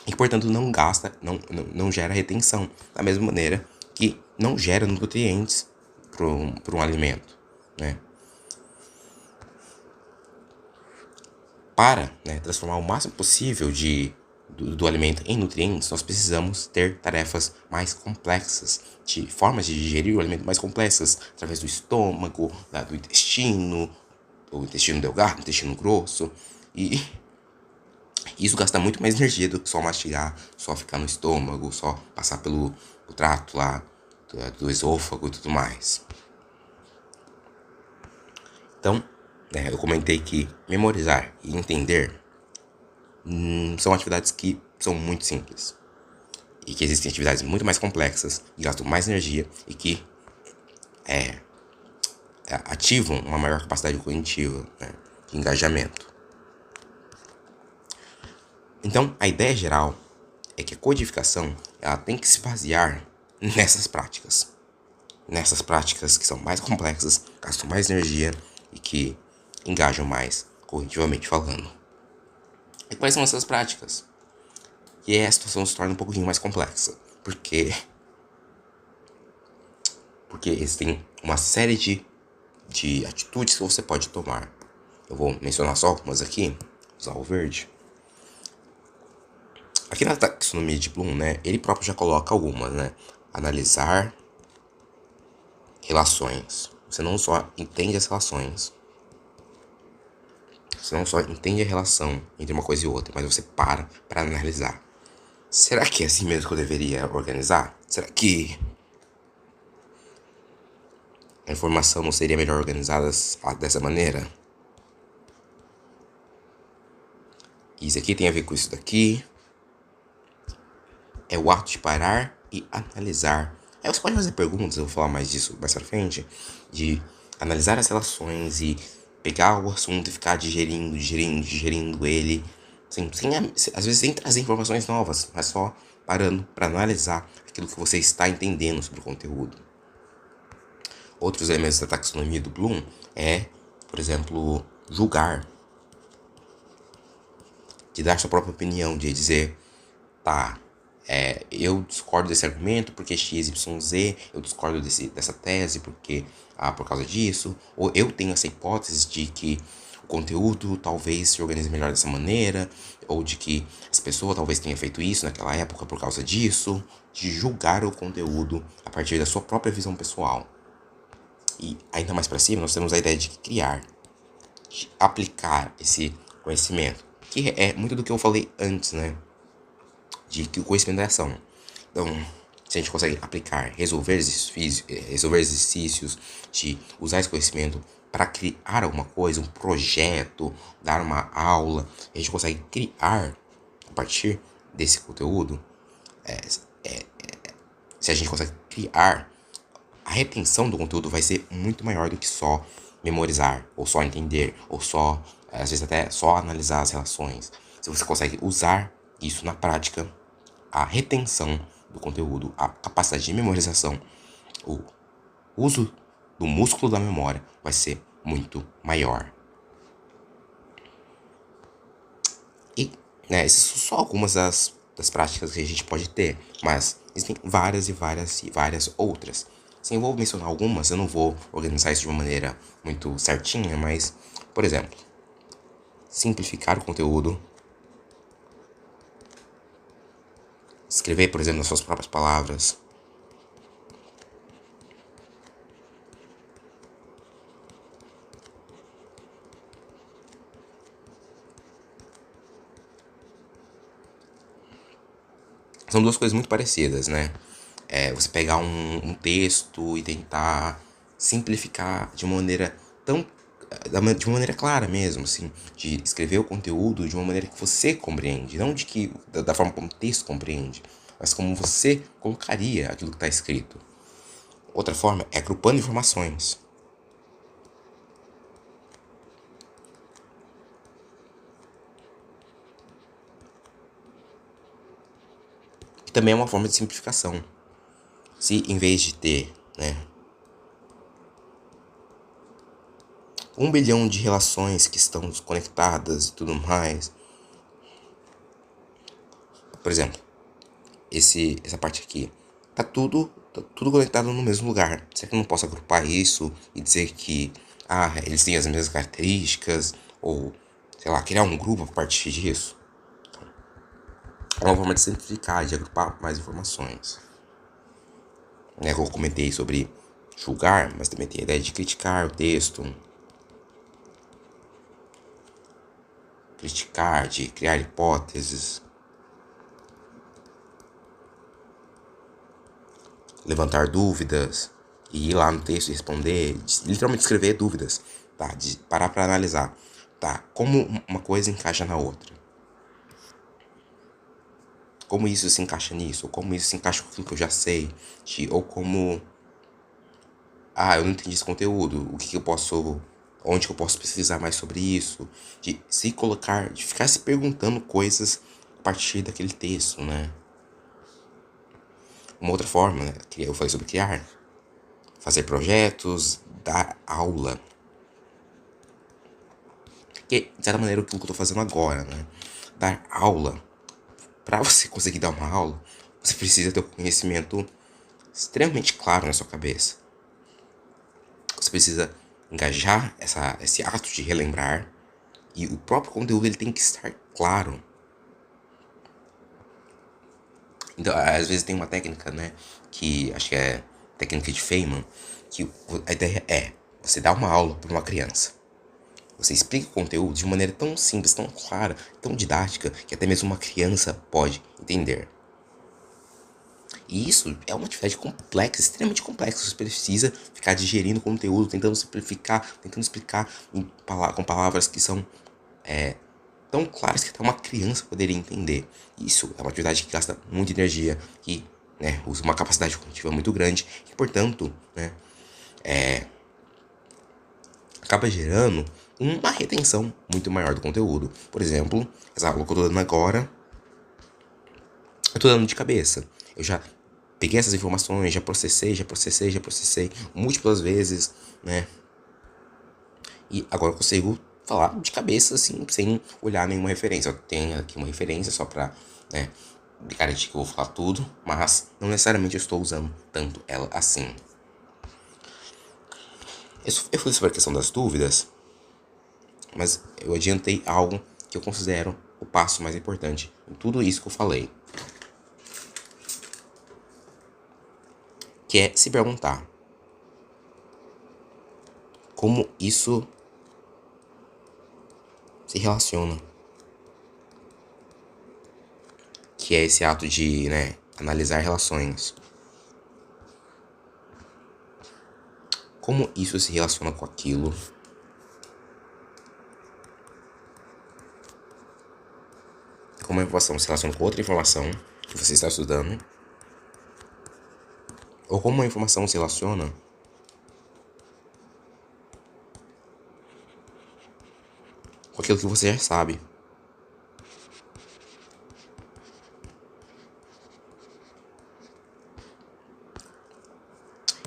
e que, portanto, não gasta, não gera retenção, da mesma maneira que não gera nutrientes para um alimento, né? Para, né, transformar o máximo possível do alimento em nutrientes, nós precisamos ter tarefas mais complexas, de formas de digerir o alimento mais complexas, através do estômago, do intestino, o intestino delgado, o intestino grosso, e isso gasta muito mais energia do que só mastigar, só ficar no estômago, só passar pelo trato lá do esôfago e tudo mais. Então, né, eu comentei que memorizar e entender são atividades que são muito simples. E que existem atividades muito mais complexas, que gastam mais energia e que ativam uma maior capacidade cognitiva, né, de engajamento. Então, a ideia geral é que a codificação ela tem que se basear nessas práticas. Nessas práticas que são mais complexas, gastam mais energia e que engajam mais cognitivamente falando. E quais são essas práticas? E aí a situação se torna um pouquinho mais complexa, porque existem uma série de atitudes que você pode tomar. Eu vou mencionar só algumas aqui, usar o verde. Aqui na taxonomia de Bloom, né, ele próprio já coloca algumas, né? Analisar relações. Você não só entende as relações, você não só entende a relação entre uma coisa e outra, mas você para analisar. Será que é assim mesmo que eu deveria organizar? Será que a informação não seria melhor organizada dessa maneira? Isso aqui tem a ver com isso daqui. É o ato de parar e analisar. Aí você pode fazer perguntas, eu vou falar mais disso mais pra frente, de analisar as relações e pegar o assunto e ficar digerindo ele, às vezes sem trazer informações novas, mas só parando para analisar aquilo que você está entendendo sobre o conteúdo. Outros elementos da taxonomia do Bloom é, por exemplo, julgar, de dar sua própria opinião, de dizer, tá, eu discordo desse argumento porque X, Y, Z, eu discordo dessa tese porque, por causa disso, ou eu tenho essa hipótese de que o conteúdo talvez se organize melhor dessa maneira, ou de que essa pessoa talvez tenha feito isso naquela época por causa disso, de julgar o conteúdo a partir da sua própria visão pessoal. E ainda mais para cima, nós temos a ideia de criar, de aplicar esse conhecimento, que é muito do que eu falei antes, né? De que o conhecimento é ação. Então, se a gente consegue aplicar, resolver exercícios, de usar esse conhecimento para criar alguma coisa, um projeto, dar uma aula, a gente consegue criar a partir desse conteúdo. Se a gente consegue criar, a retenção do conteúdo vai ser muito maior do que só memorizar, ou só entender, ou só, às vezes até só analisar as relações. Se você consegue usar isso na prática, a retenção do conteúdo, a capacidade de memorização, o uso do músculo da memória vai ser muito maior. E, né, essas são só algumas das práticas que a gente pode ter, mas existem várias e várias outras. Sim, eu vou mencionar algumas, eu não vou organizar isso de uma maneira muito certinha, mas, por exemplo, simplificar o conteúdo, escrever, por exemplo, nas suas próprias palavras. São duas coisas muito parecidas, né? Você pegar um texto e tentar simplificar de uma maneira tão de uma maneira clara mesmo, assim, de escrever o conteúdo de uma maneira que você compreende, não de que da forma como o texto compreende, mas como você colocaria aquilo que está escrito. Outra forma é agrupando informações. Que também é uma forma de simplificação. Se em vez de ter, né, 1 bilhão de relações que estão conectadas e tudo mais. Por exemplo, essa parte aqui. Tá tudo conectado no mesmo lugar. Será que eu não posso agrupar isso e dizer que eles têm as mesmas características? Ou, sei lá, criar um grupo a partir disso? É uma forma de simplificar, de agrupar mais informações. Né, eu comentei sobre julgar, mas também tem a ideia de criticar o texto. Criticar, de criar hipóteses. Levantar dúvidas e ir lá no texto e responder, literalmente escrever dúvidas, tá? De parar para analisar, tá? Como uma coisa encaixa na outra. Como isso se encaixa nisso, ou como isso se encaixa com aquilo que eu já sei, ou como eu não entendi esse conteúdo, o que eu posso, onde que eu posso pesquisar mais sobre isso, de se colocar, de ficar se perguntando coisas a partir daquele texto, né? Uma outra forma, né, que eu falei sobre criar, fazer projetos, dar aula. Que, de certa maneira, é aquilo que eu tô fazendo agora, né? Dar aula. Para você conseguir dar uma aula, você precisa ter um conhecimento extremamente claro na sua cabeça. Você precisa engajar esse ato de relembrar. E o próprio conteúdo ele tem que estar claro. Então, às vezes tem uma técnica, né? Que acho que é técnica de Feynman. Que a ideia é você dar uma aula para uma criança. Você explica o conteúdo de maneira tão simples, tão clara, tão didática, que até mesmo uma criança pode entender. E isso é uma atividade complexa, extremamente complexa. Você precisa ficar digerindo o conteúdo, tentando simplificar, tentando explicar com palavras que são tão claras que até uma criança poderia entender. Isso é uma atividade que gasta muita energia, que usa uma capacidade cognitiva muito grande, e portanto, acaba gerando uma retenção muito maior do conteúdo. Por exemplo, essa aula que eu tô dando agora, eu tô dando de cabeça. Eu já peguei essas informações, já processei múltiplas vezes, né? E agora eu consigo falar de cabeça, assim, sem olhar nenhuma referência. Eu tenho aqui uma referência só pra, né, garantir que eu vou falar tudo, mas não necessariamente eu estou usando tanto ela assim. Eu falei sobre a questão das dúvidas, mas eu adiantei algo que eu considero o passo mais importante em tudo isso que eu falei. Que é se perguntar como isso se relaciona. Que é esse ato de, analisar relações. Como isso se relaciona com aquilo. Como a informação se relaciona com outra informação que você está estudando. Ou como a informação se relaciona com aquilo que você já sabe.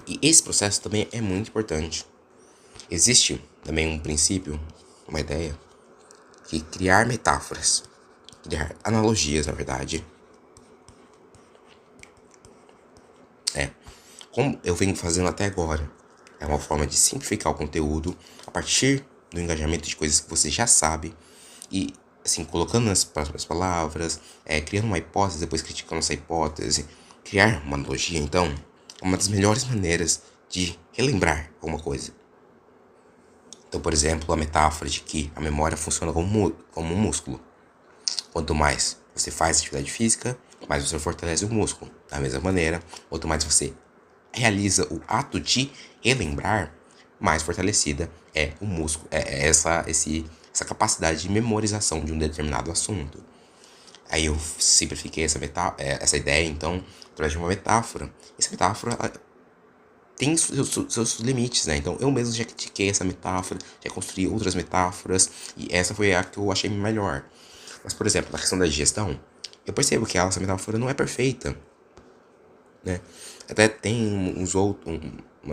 E esse processo também é muito importante. Existe também um princípio, uma ideia, que criar metáforas, criar analogias, na verdade, como eu venho fazendo até agora, é uma forma de simplificar o conteúdo a partir do engajamento de coisas que você já sabe e assim, colocando as próprias palavras, criando uma hipótese, depois criticando essa hipótese, criar uma analogia, então, é uma das melhores maneiras de relembrar alguma coisa. Então, por exemplo, a metáfora de que a memória funciona como um músculo. Quanto mais você faz atividade física, mais você fortalece o músculo. Da mesma maneira, quanto mais você realiza o ato de relembrar, mais fortalecida é o músculo, essa capacidade de memorização de um determinado assunto. Aí eu simplifiquei essa ideia, então, através de uma metáfora. Essa metáfora tem seus limites, né? Então eu mesmo já critiquei essa metáfora, já construí outras metáforas, e essa foi a que eu achei melhor. Mas, por exemplo, na questão da digestão, eu percebo que essa metáfora não é perfeita, né? Até tem umas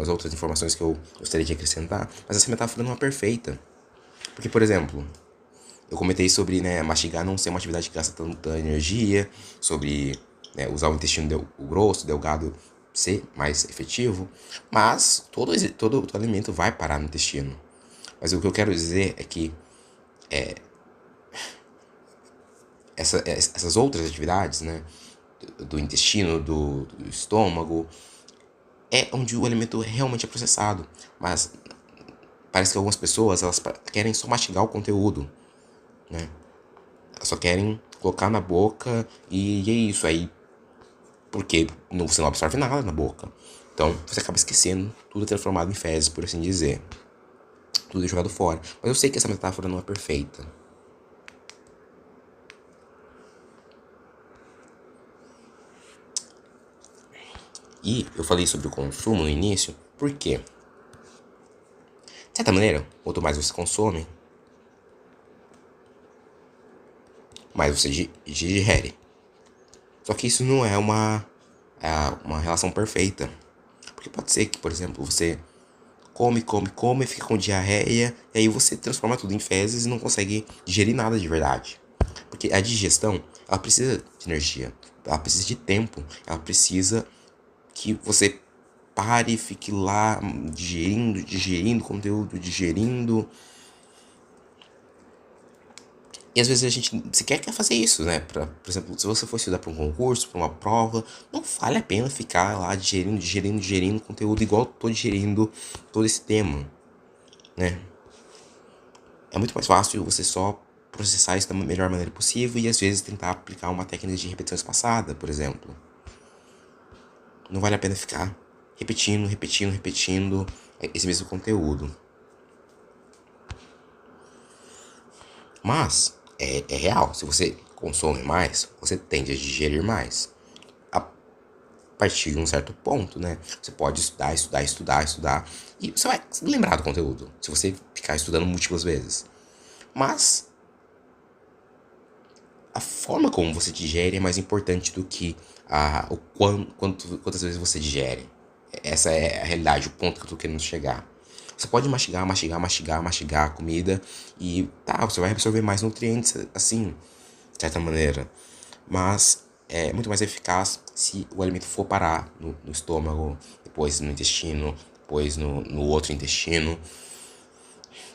outras informações que eu gostaria de acrescentar, mas essa metáfora não é perfeita. Porque, por exemplo, eu comentei sobre, né, mastigar não ser uma atividade que gasta tanta energia, sobre, né, usar o intestino grosso, delgado, ser mais efetivo, mas todo alimento vai parar no intestino. Mas o que eu quero dizer é que essas outras atividades, né, do intestino, do estômago, é onde o alimento realmente é processado. Mas parece que algumas pessoas, elas querem só mastigar o conteúdo, né? Elas só querem colocar na boca e é isso aí, porque você não absorve nada na boca. Então você acaba esquecendo, tudo é transformado em fezes, por assim dizer. Tudo é jogado fora. Mas eu sei que essa metáfora não é perfeita. E eu falei sobre o consumo no início, por quê? De certa maneira, quanto mais você consome, mais você digere. Só que isso não é uma relação perfeita. Porque pode ser que, por exemplo, você come, fica com diarreia, e aí você transforma tudo em fezes e não consegue digerir nada de verdade. Porque a digestão, ela precisa de energia, ela precisa de tempo, ela precisa que você pare e fique lá digerindo conteúdo, digerindo. E às vezes a gente sequer quer fazer isso, né? Por exemplo, se você for estudar para um concurso, para uma prova, não vale a pena ficar lá digerindo conteúdo igual eu tô digerindo todo esse tema, né? É muito mais fácil você só processar isso da melhor maneira possível e às vezes tentar aplicar uma técnica de repetição espaçada, por exemplo. Não vale a pena ficar repetindo esse mesmo conteúdo. Mas é real, se você consome mais, você tende a digerir mais. A partir de um certo ponto, né? Você pode estudar, e você vai lembrar do conteúdo, se você ficar estudando múltiplas vezes. Mas a forma como você digere é mais importante do que quantas vezes você digere. Essa é a realidade, o ponto que eu tô querendo chegar. Você pode mastigar a comida e tá, você vai absorver mais nutrientes assim, de certa maneira. Mas é muito mais eficaz se o alimento for parar no estômago, depois no intestino, depois no outro intestino.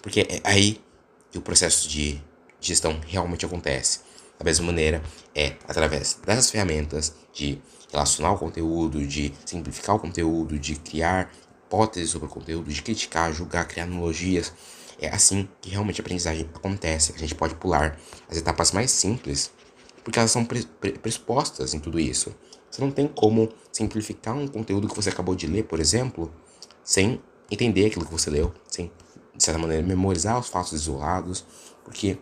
Porque é aí que o processo de digestão realmente acontece. Da mesma maneira, é através dessas ferramentas de relacionar o conteúdo, de simplificar o conteúdo, de criar hipóteses sobre o conteúdo, de criticar, julgar, criar analogias. É assim que realmente a aprendizagem acontece. A gente pode pular as etapas mais simples, porque elas são pressupostas em tudo isso. Você não tem como simplificar um conteúdo que você acabou de ler, por exemplo, sem entender aquilo que você leu, sem, de certa maneira, memorizar os fatos isolados, porque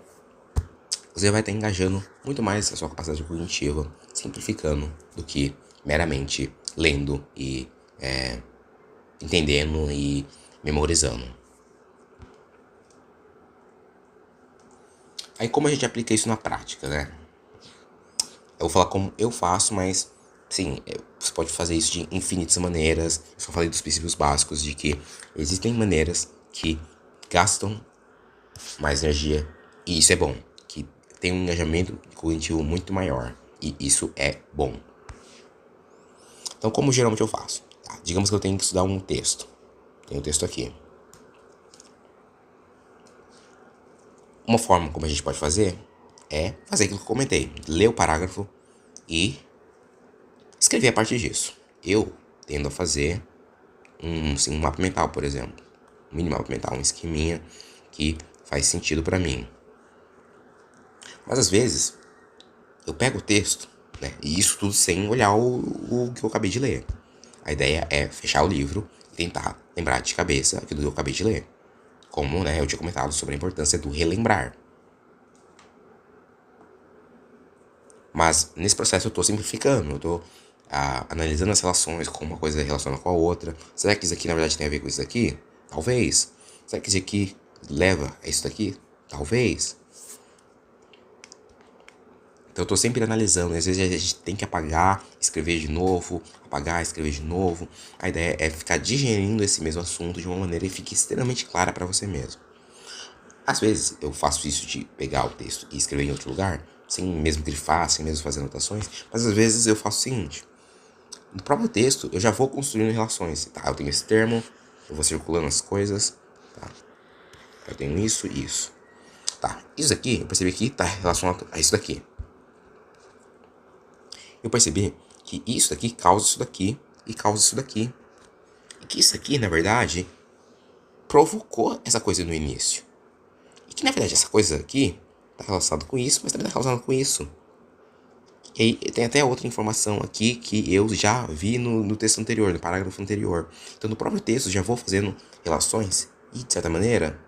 você vai estar engajando muito mais a sua capacidade cognitiva, simplificando, do que meramente lendo e entendendo e memorizando. Aí como a gente aplica isso na prática, né? Eu vou falar como eu faço, mas sim, você pode fazer isso de infinitas maneiras. Eu só falei dos princípios básicos de que existem maneiras que gastam mais energia e isso é bom, que tem um engajamento cognitivo muito maior e isso é bom. Então, como geralmente eu faço? Tá, digamos que eu tenho que estudar um texto. Tem o texto aqui. Uma forma como a gente pode fazer é fazer aquilo que eu comentei. Ler o parágrafo e escrever a partir disso. Eu tendo a fazer um mapa mental, por exemplo. Um mini mapa mental, um esqueminha que faz sentido pra mim. Mas às vezes eu pego o texto, né? E isso tudo sem olhar o que eu acabei de ler. A ideia é fechar o livro e tentar lembrar de cabeça aquilo que eu acabei de ler. Como, né, eu tinha comentado sobre a importância do relembrar. Mas nesse processo eu tô simplificando, eu tô analisando as relações, como uma coisa relaciona com a outra. Será que isso aqui na verdade tem a ver com isso daqui? Talvez. Será que isso aqui leva a isso daqui? Talvez. Então eu tô sempre analisando, às vezes a gente tem que apagar, escrever de novo, apagar, escrever de novo. A ideia é ficar digerindo esse mesmo assunto de uma maneira que fique extremamente clara para você mesmo. Às vezes eu faço isso de pegar o texto e escrever em outro lugar, sem mesmo grifar, sem mesmo fazer anotações, mas às vezes eu faço o seguinte: no próprio texto eu já vou construindo relações, tá? Eu tenho esse termo, eu vou circulando as coisas, tá? Eu tenho isso e isso. Tá, isso aqui, eu percebi que tá relacionado a isso daqui. Eu percebi que isso daqui causa isso daqui e causa isso daqui. E que isso aqui, na verdade, provocou essa coisa no início. E que, na verdade, essa coisa aqui tá relacionada com isso, mas também tá relacionada com isso. E aí tem até outra informação aqui que eu já vi no texto anterior, no parágrafo anterior. Então, no próprio texto, já vou fazendo relações e, de certa maneira,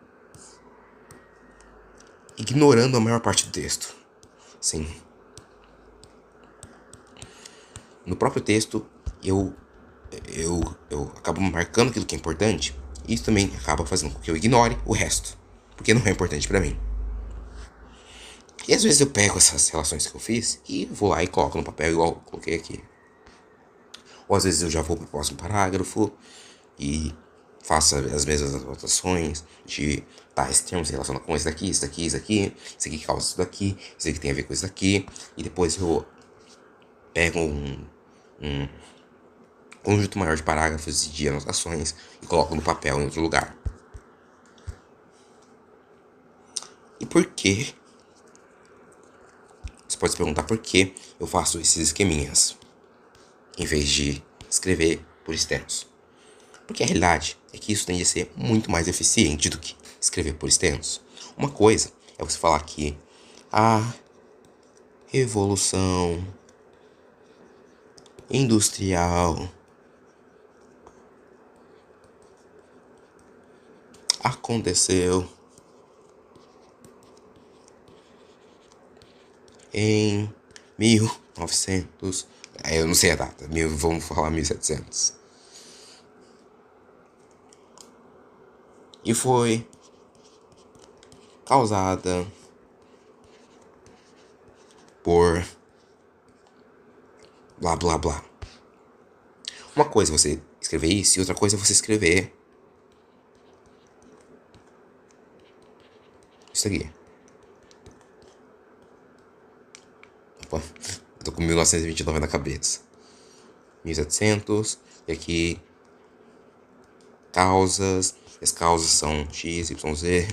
ignorando a maior parte do texto. Sim. No próprio texto, eu acabo marcando aquilo que é importante. E isso também acaba fazendo com que eu ignore o resto, porque não é importante pra mim. E às vezes eu pego essas relações que eu fiz e vou lá e coloco no papel igual eu coloquei aqui. Ou às vezes eu já vou pro próximo parágrafo e faço as mesmas anotações de, tá, esse termo se relaciona com esse daqui, isso daqui, isso aqui, isso aqui causa isso daqui, isso aqui tem a ver com isso daqui. E depois eu pego um conjunto maior de parágrafos e de anotações e coloco no papel em outro lugar. E por quê? Você pode se perguntar por que eu faço esses esqueminhas em vez de escrever por extenso. Porque a realidade é que isso tende a ser muito mais eficiente do que escrever por extenso. Uma coisa é você falar que a revolução industrial aconteceu em 1900. Eu não sei a data, vamos falar 1700. E foi causada por blá blá blá. Uma coisa é você escrever isso e outra coisa é você escrever isso aqui. Opa, eu tô com 1929 na cabeça. 1700, e aqui causas, as causas são X, Y, Z.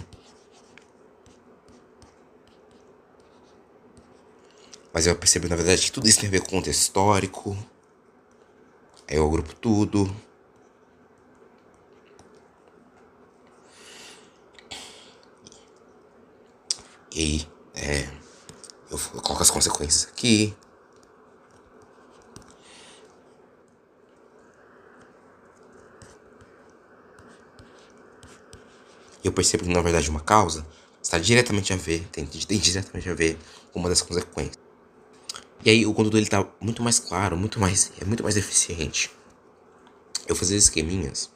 Mas eu percebo, na verdade, que tudo isso tem a ver com contexto histórico. Aí eu agrupo tudo. E aí, eu coloco as consequências aqui. E eu percebo que, na verdade, uma causa está diretamente a ver, tem diretamente a ver com uma das consequências. E aí o conteúdo ele tá muito mais claro, é muito mais eficiente eu fazer esqueminhas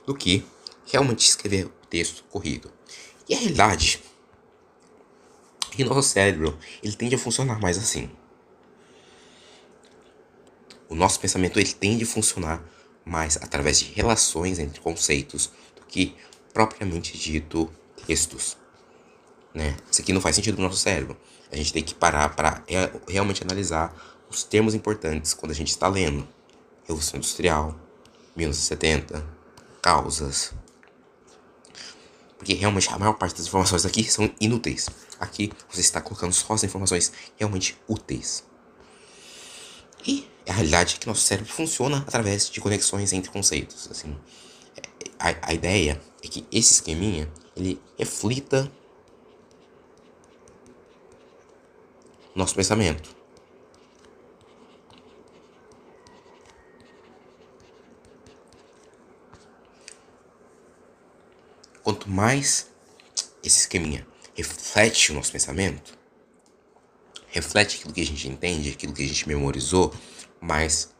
do que realmente escrever o texto corrido. E a realidade é que nosso cérebro ele tende a funcionar mais assim. O nosso pensamento ele tende a funcionar mais através de relações entre conceitos do que propriamente dito textos, né? Isso aqui não faz sentido no nosso cérebro. A gente tem que parar para realmente analisar os termos importantes quando a gente está lendo. Revolução Industrial, 1970, causas. Porque realmente a maior parte das informações aqui são inúteis. Aqui você está colocando só as informações realmente úteis. E a realidade é que nosso cérebro funciona através de conexões entre conceitos. Assim, a ideia é que esse esqueminha ele reflita nosso pensamento. Quanto mais esse esqueminha reflete o nosso pensamento, reflete aquilo que a gente entende, aquilo que a gente memorizou, mais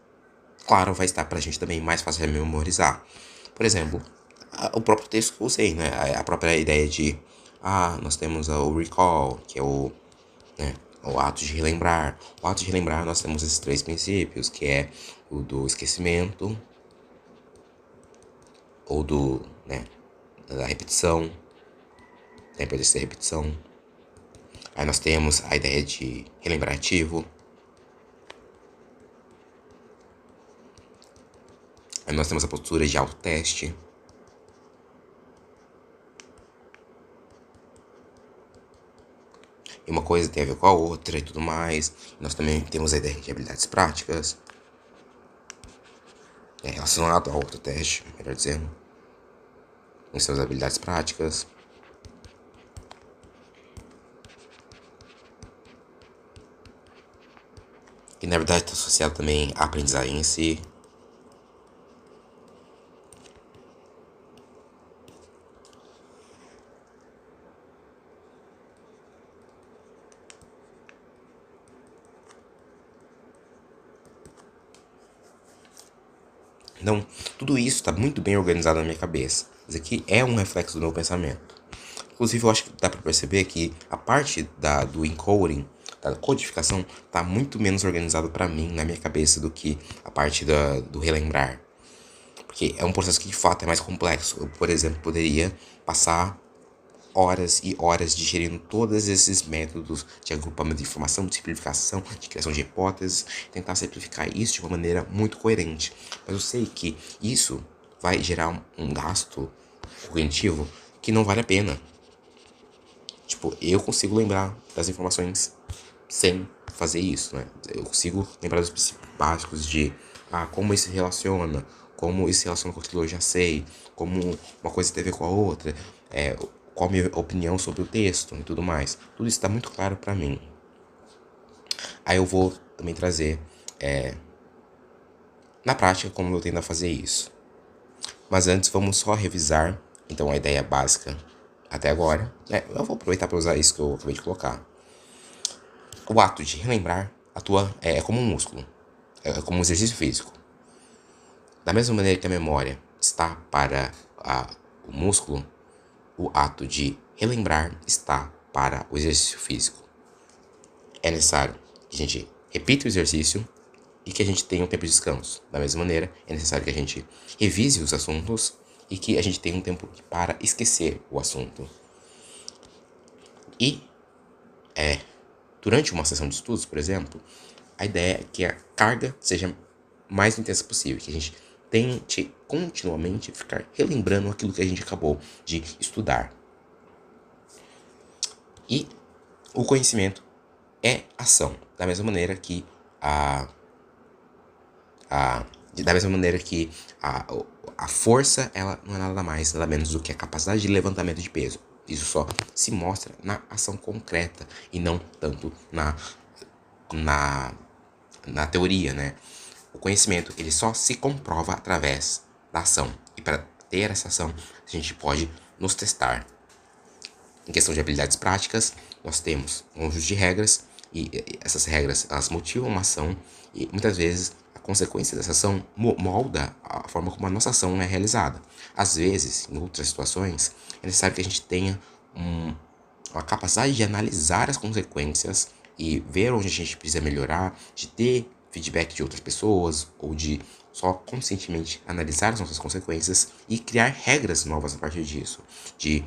claro vai estar pra gente também, mais fácil de memorizar. Por exemplo, o próprio texto que eu usei, né? A própria ideia de, nós temos o recall, que é né, o ato de relembrar. O ato de relembrar, nós temos esses três princípios, que é o do esquecimento, ou né, da repetição, da importância da repetição. Aí nós temos a ideia de relembrativo. Aí nós temos a postura de autoteste. E uma coisa tem a ver com a outra e tudo mais. Nós também temos a ideia de habilidades práticas. Relacionado ao autoteste, melhor dizendo. Nós temos habilidades práticas. Que na verdade está associado também à aprendizagem em si. Então, tudo isso está muito bem organizado na minha cabeça. Isso aqui é um reflexo do meu pensamento. Inclusive, eu acho que dá para perceber que a parte do encoding, da codificação, está muito menos organizado para mim, na minha cabeça, do que a parte do relembrar. Porque é um processo que, de fato, é mais complexo. Eu, por exemplo, poderia passar horas e horas digerindo todos esses métodos de agrupamento de informação, de simplificação, de criação de hipóteses, tentar simplificar isso de uma maneira muito coerente. Mas eu sei que isso vai gerar um gasto cognitivo que não vale a pena. Tipo, eu consigo lembrar das informações sem fazer isso, né? Eu consigo lembrar dos princípios básicos de como isso se relaciona, como isso se relaciona com aquilo que eu já sei, como uma coisa tem a ver com a outra, qual a minha opinião sobre o texto e tudo mais. Tudo isso está muito claro para mim. Aí eu vou também trazer na prática como eu tento a fazer isso. Mas antes vamos só revisar então a ideia básica até agora. Eu vou aproveitar para usar isso que eu acabei de colocar. O ato de relembrar atua é como um músculo, é como um exercício físico. Da mesma maneira que a memória está para o músculo, o ato de relembrar está para o exercício físico. É necessário que a gente repita o exercício e que a gente tenha um tempo de descanso. Da mesma maneira, é necessário que a gente revise os assuntos e que a gente tenha um tempo para esquecer o assunto. E durante uma sessão de estudos, por exemplo, a ideia é que a carga seja mais intensa possível, que a gente tente continuamente ficar relembrando aquilo que a gente acabou de estudar. E o conhecimento é ação, da mesma maneira que a força ela não é nada mais, nada menos do que a capacidade de levantamento de peso. Isso só se mostra na ação concreta e não tanto na teoria, né? O conhecimento ele só se comprova através da ação. E para ter essa ação, a gente pode nos testar. Em questão de habilidades práticas, nós temos um conjunto de regras e essas regras elas motivam uma ação e muitas vezes a consequência dessa ação molda a forma como a nossa ação é realizada. Às vezes, em outras situações, é necessário que a gente tenha uma capacidade de analisar as consequências e ver onde a gente precisa melhorar, de ter feedback de outras pessoas ou de só conscientemente analisar as nossas consequências e criar regras novas a partir disso. De,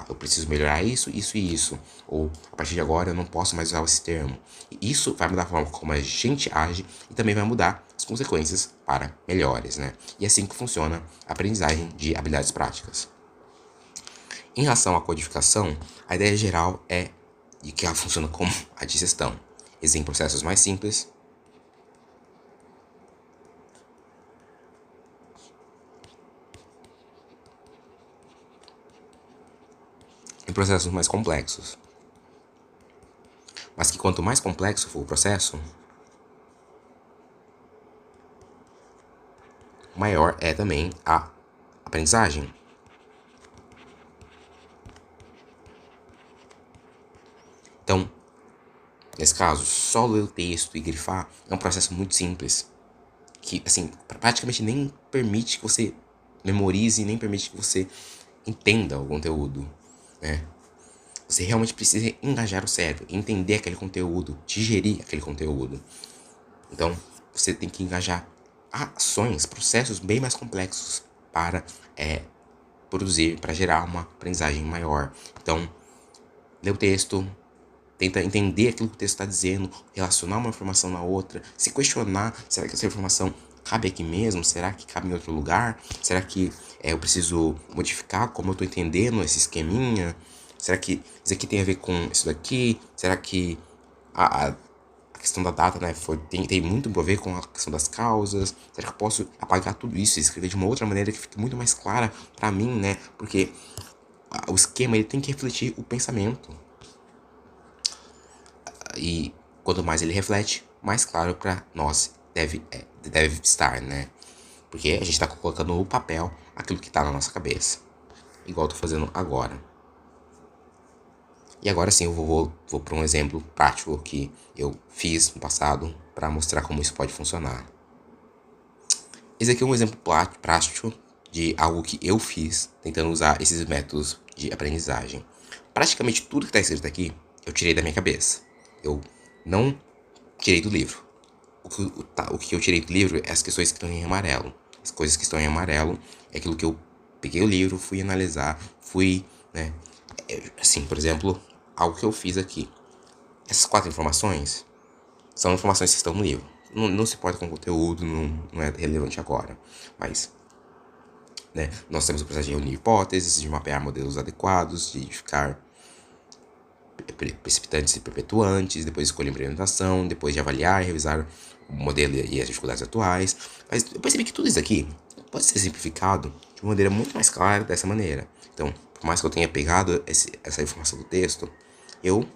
eu preciso melhorar isso, isso e isso. Ou, a partir de agora, eu não posso mais usar esse termo. E isso vai mudar a forma como a gente age e também vai mudar as consequências para melhores, né? E é assim que funciona a aprendizagem de habilidades práticas. Em relação à codificação, a ideia geral é de que ela funciona como a digestão. Existem processos mais simples e processos mais complexos. Mas que quanto mais complexo for o processo, maior é também a aprendizagem. Então, nesse caso, só ler o texto e grifar é um processo muito simples, que assim, praticamente nem permite que você memorize, nem permite que você entenda o conteúdo, né? Você realmente precisa engajar o cérebro, entender aquele conteúdo, digerir aquele conteúdo. Então, você tem que engajar ações, processos bem mais complexos para produzir, para gerar uma aprendizagem maior. Então, lê o texto, tenta entender aquilo que o texto está dizendo, relacionar uma informação na outra, se questionar, será que essa informação cabe aqui mesmo? Será que cabe em outro lugar? Será que eu preciso modificar como eu estou entendendo esse esqueminha? Será que isso aqui tem a ver com isso daqui? Será que a questão da data, né, tem muito a ver com a questão das causas? Será que eu posso apagar tudo isso e escrever de uma outra maneira que fique muito mais clara para mim, né? Porque o esquema ele tem que refletir o pensamento. E quanto mais ele reflete, mais claro para nós deve estar, né? Porque a gente está colocando no papel aquilo que está na nossa cabeça. Igual eu tô fazendo agora. E agora sim eu vou para um exemplo prático que eu fiz no passado para mostrar como isso pode funcionar. Esse aqui é um exemplo prático de algo que eu fiz tentando usar esses métodos de aprendizagem. Praticamente tudo que está escrito aqui eu tirei da minha cabeça. Eu não tirei do livro. O que eu tirei do livro é as questões que estão em amarelo. As coisas que estão em amarelo é aquilo que eu peguei o livro, fui analisar, né? Assim, por exemplo, algo que eu fiz aqui. Essas 4 informações são informações que estão no livro. Não se importa com o conteúdo, não é relevante agora. Mas, né, nós temos o processo de reunir hipóteses, de mapear modelos adequados, de identificar precipitantes e perpetuantes, depois escolher implementação, depois de avaliar e revisar o modelo e as dificuldades atuais. Mas eu percebi que tudo isso aqui pode ser simplificado de uma maneira muito mais clara dessa maneira. Então, por mais que eu tenha pegado essa informação do texto, eu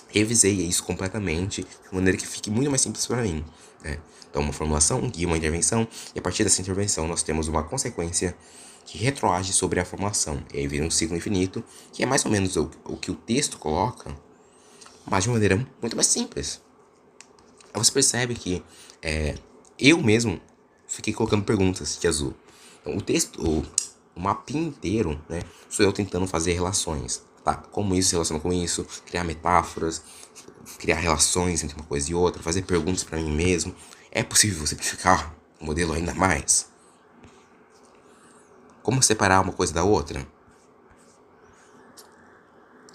revisei isso completamente de uma maneira que fique muito mais simples para mim, né? Então, uma formulação, um guia, uma intervenção, e a partir dessa intervenção nós temos uma consequência que retroage sobre a formulação. E aí vira um ciclo infinito, que é mais ou menos o que o texto coloca, mas de uma maneira muito mais simples. Aí você percebe que eu mesmo fiquei colocando perguntas de azul. Então, o texto, o mapinha inteiro, né, sou eu tentando fazer relações. Tá? Como isso se relaciona com isso, criar metáforas, criar relações entre uma coisa e outra, fazer perguntas para mim mesmo. É possível simplificar o modelo ainda mais? Como separar uma coisa da outra?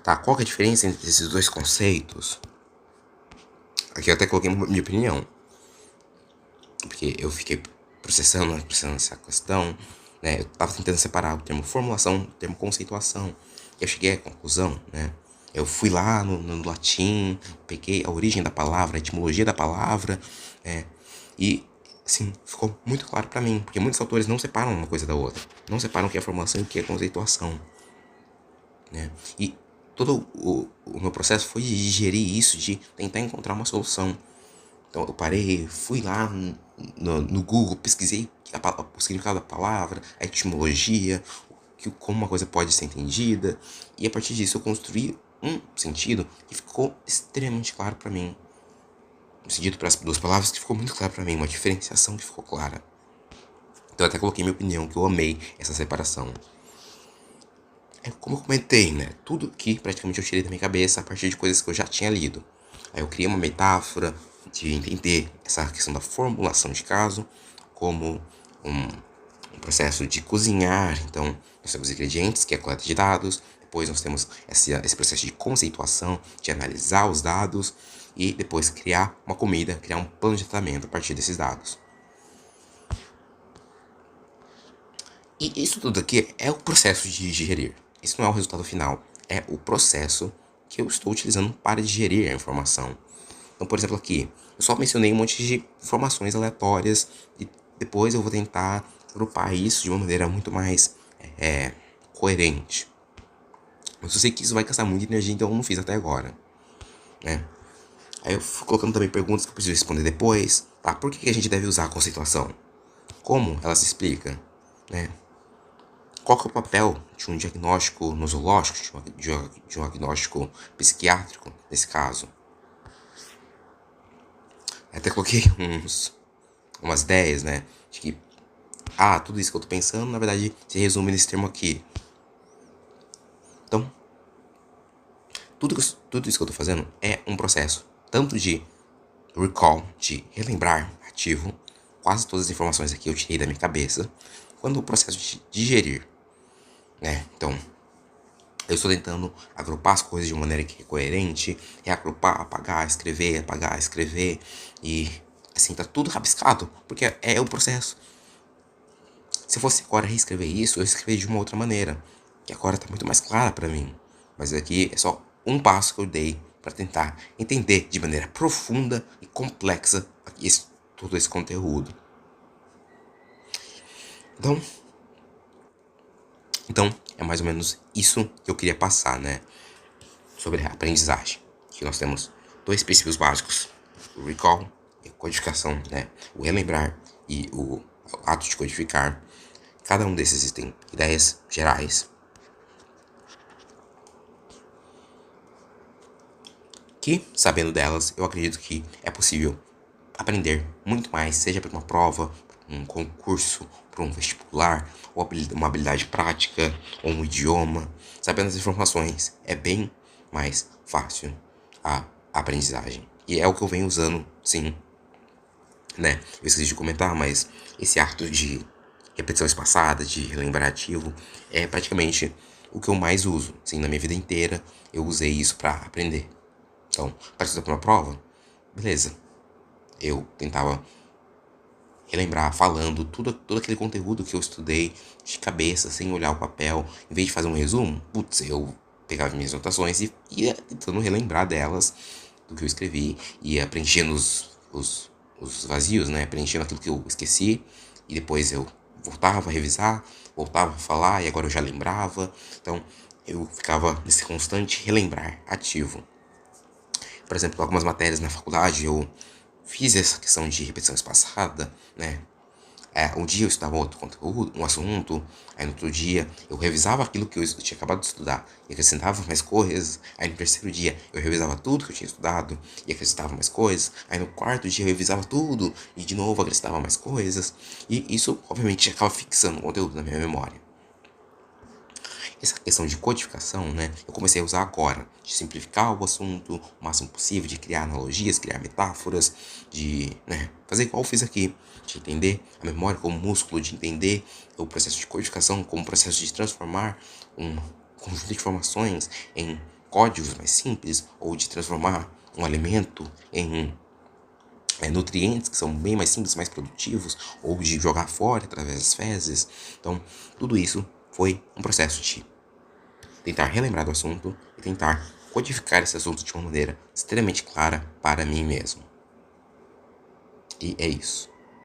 Tá? Qual que é a diferença entre esses dois conceitos? Aqui eu até coloquei minha opinião, porque eu fiquei processando essa questão, né? Eu tava tentando separar o termo formulação do termo conceituação. E eu cheguei à conclusão, né? Eu fui lá no latim, peguei a origem da palavra, a etimologia da palavra, né? E, assim, ficou muito claro para mim, porque muitos autores não separam uma coisa da outra. Não separam o que é formulação e o que é conceituação, né? E todo o meu processo foi de digerir isso, de tentar encontrar uma solução. Então eu parei, fui lá no Google, pesquisei o significado da palavra, a etimologia, como uma coisa pode ser entendida, e a partir disso eu construí um sentido que ficou extremamente claro para mim. Um sentido para as duas palavras que ficou muito claro para mim, uma diferenciação que ficou clara. Então eu até coloquei minha opinião, que eu amei essa separação. Como eu comentei, né? Tudo que praticamente eu tirei da minha cabeça a partir de coisas que eu já tinha lido. Aí eu criei uma metáfora de entender essa questão da formulação de caso como um processo de cozinhar. Então, nós temos ingredientes, que é a coleta de dados. Depois nós temos esse processo de conceituação, de analisar os dados. E depois criar uma comida, criar um plano de tratamento a partir desses dados. E isso tudo aqui é o processo de digerir. Isso não é o resultado final, é o processo que eu estou utilizando para digerir a informação. Então, por exemplo, aqui, eu só mencionei um monte de informações aleatórias e depois eu vou tentar agrupar isso de uma maneira muito mais coerente. Mas eu sei que isso vai gastar muita energia, então eu não fiz até agora, né? Aí eu fui colocando também perguntas que eu preciso responder depois. Tá? Por que a gente deve usar a conceituação? Como ela se explica? Né? Qual que é o papel de um diagnóstico nosológico, de um diagnóstico psiquiátrico, nesse caso? Até coloquei umas ideias, né? De que, tudo isso que eu tô pensando, na verdade, se resume nesse termo aqui. Então, tudo isso que eu tô fazendo é um processo, tanto de recall, de relembrar ativo, quase todas as informações aqui eu tirei da minha cabeça, quanto o processo de digerir, né? Então, eu estou tentando agrupar as coisas de uma maneira que é coerente, reagrupar, apagar, escrever, e assim, tá tudo rabiscado, porque é o processo. Se eu fosse agora reescrever isso, eu escrevi de uma outra maneira, que agora tá muito mais clara para mim. Mas aqui é só um passo que eu dei para tentar entender de maneira profunda e complexa todo esse conteúdo. Então, é mais ou menos isso que eu queria passar, né? Sobre a aprendizagem. Que nós temos dois princípios básicos: o recall e a codificação, né? O relembrar e o ato de codificar. Cada um desses tem ideias gerais que, sabendo delas, eu acredito que é possível aprender muito mais, seja para uma prova, um concurso, para um vestibular, ou uma habilidade prática, ou um idioma. Sabendo as informações, é bem mais fácil a aprendizagem. E é o que eu venho usando, sim, né? Eu esqueci de comentar, mas esse ato de repetição espaçada, de relembrar ativo, é praticamente o que eu mais uso. Sim, na minha vida inteira eu usei isso para aprender. Então, para estudar para uma prova, beleza. Eu tentava relembrar, falando todo aquele conteúdo que eu estudei de cabeça, sem olhar o papel. Em vez de fazer um resumo, eu pegava minhas anotações e ia tentando relembrar delas, do que eu escrevi, ia preenchendo os vazios, né? Preenchendo aquilo que eu esqueci, e depois eu voltava a revisar, voltava a falar, e agora eu já lembrava. Então, eu ficava nesse constante relembrar ativo. Por exemplo, algumas matérias na faculdade eu fiz essa questão de repetição espaçada, né? Um dia eu estudava outro conteúdo, um assunto, aí no outro dia eu revisava aquilo que eu tinha acabado de estudar e acrescentava mais coisas, aí no terceiro dia eu revisava tudo que eu tinha estudado e acrescentava mais coisas, aí no quarto dia eu revisava tudo e de novo acrescentava mais coisas, e isso obviamente acaba fixando o conteúdo na minha memória. Essa questão de codificação, né, eu comecei a usar agora, de simplificar o assunto o máximo possível, de criar analogias, criar metáforas, de, né, fazer igual eu fiz aqui, de entender a memória como músculo, de entender o processo de codificação como processo de transformar um conjunto de informações em códigos mais simples, ou de transformar um alimento em nutrientes que são bem mais simples, mais produtivos, ou de jogar fora através das fezes. Então, tudo isso foi um processo de tentar relembrar do assunto e tentar codificar esse assunto de uma maneira extremamente clara para mim mesmo. E é isso.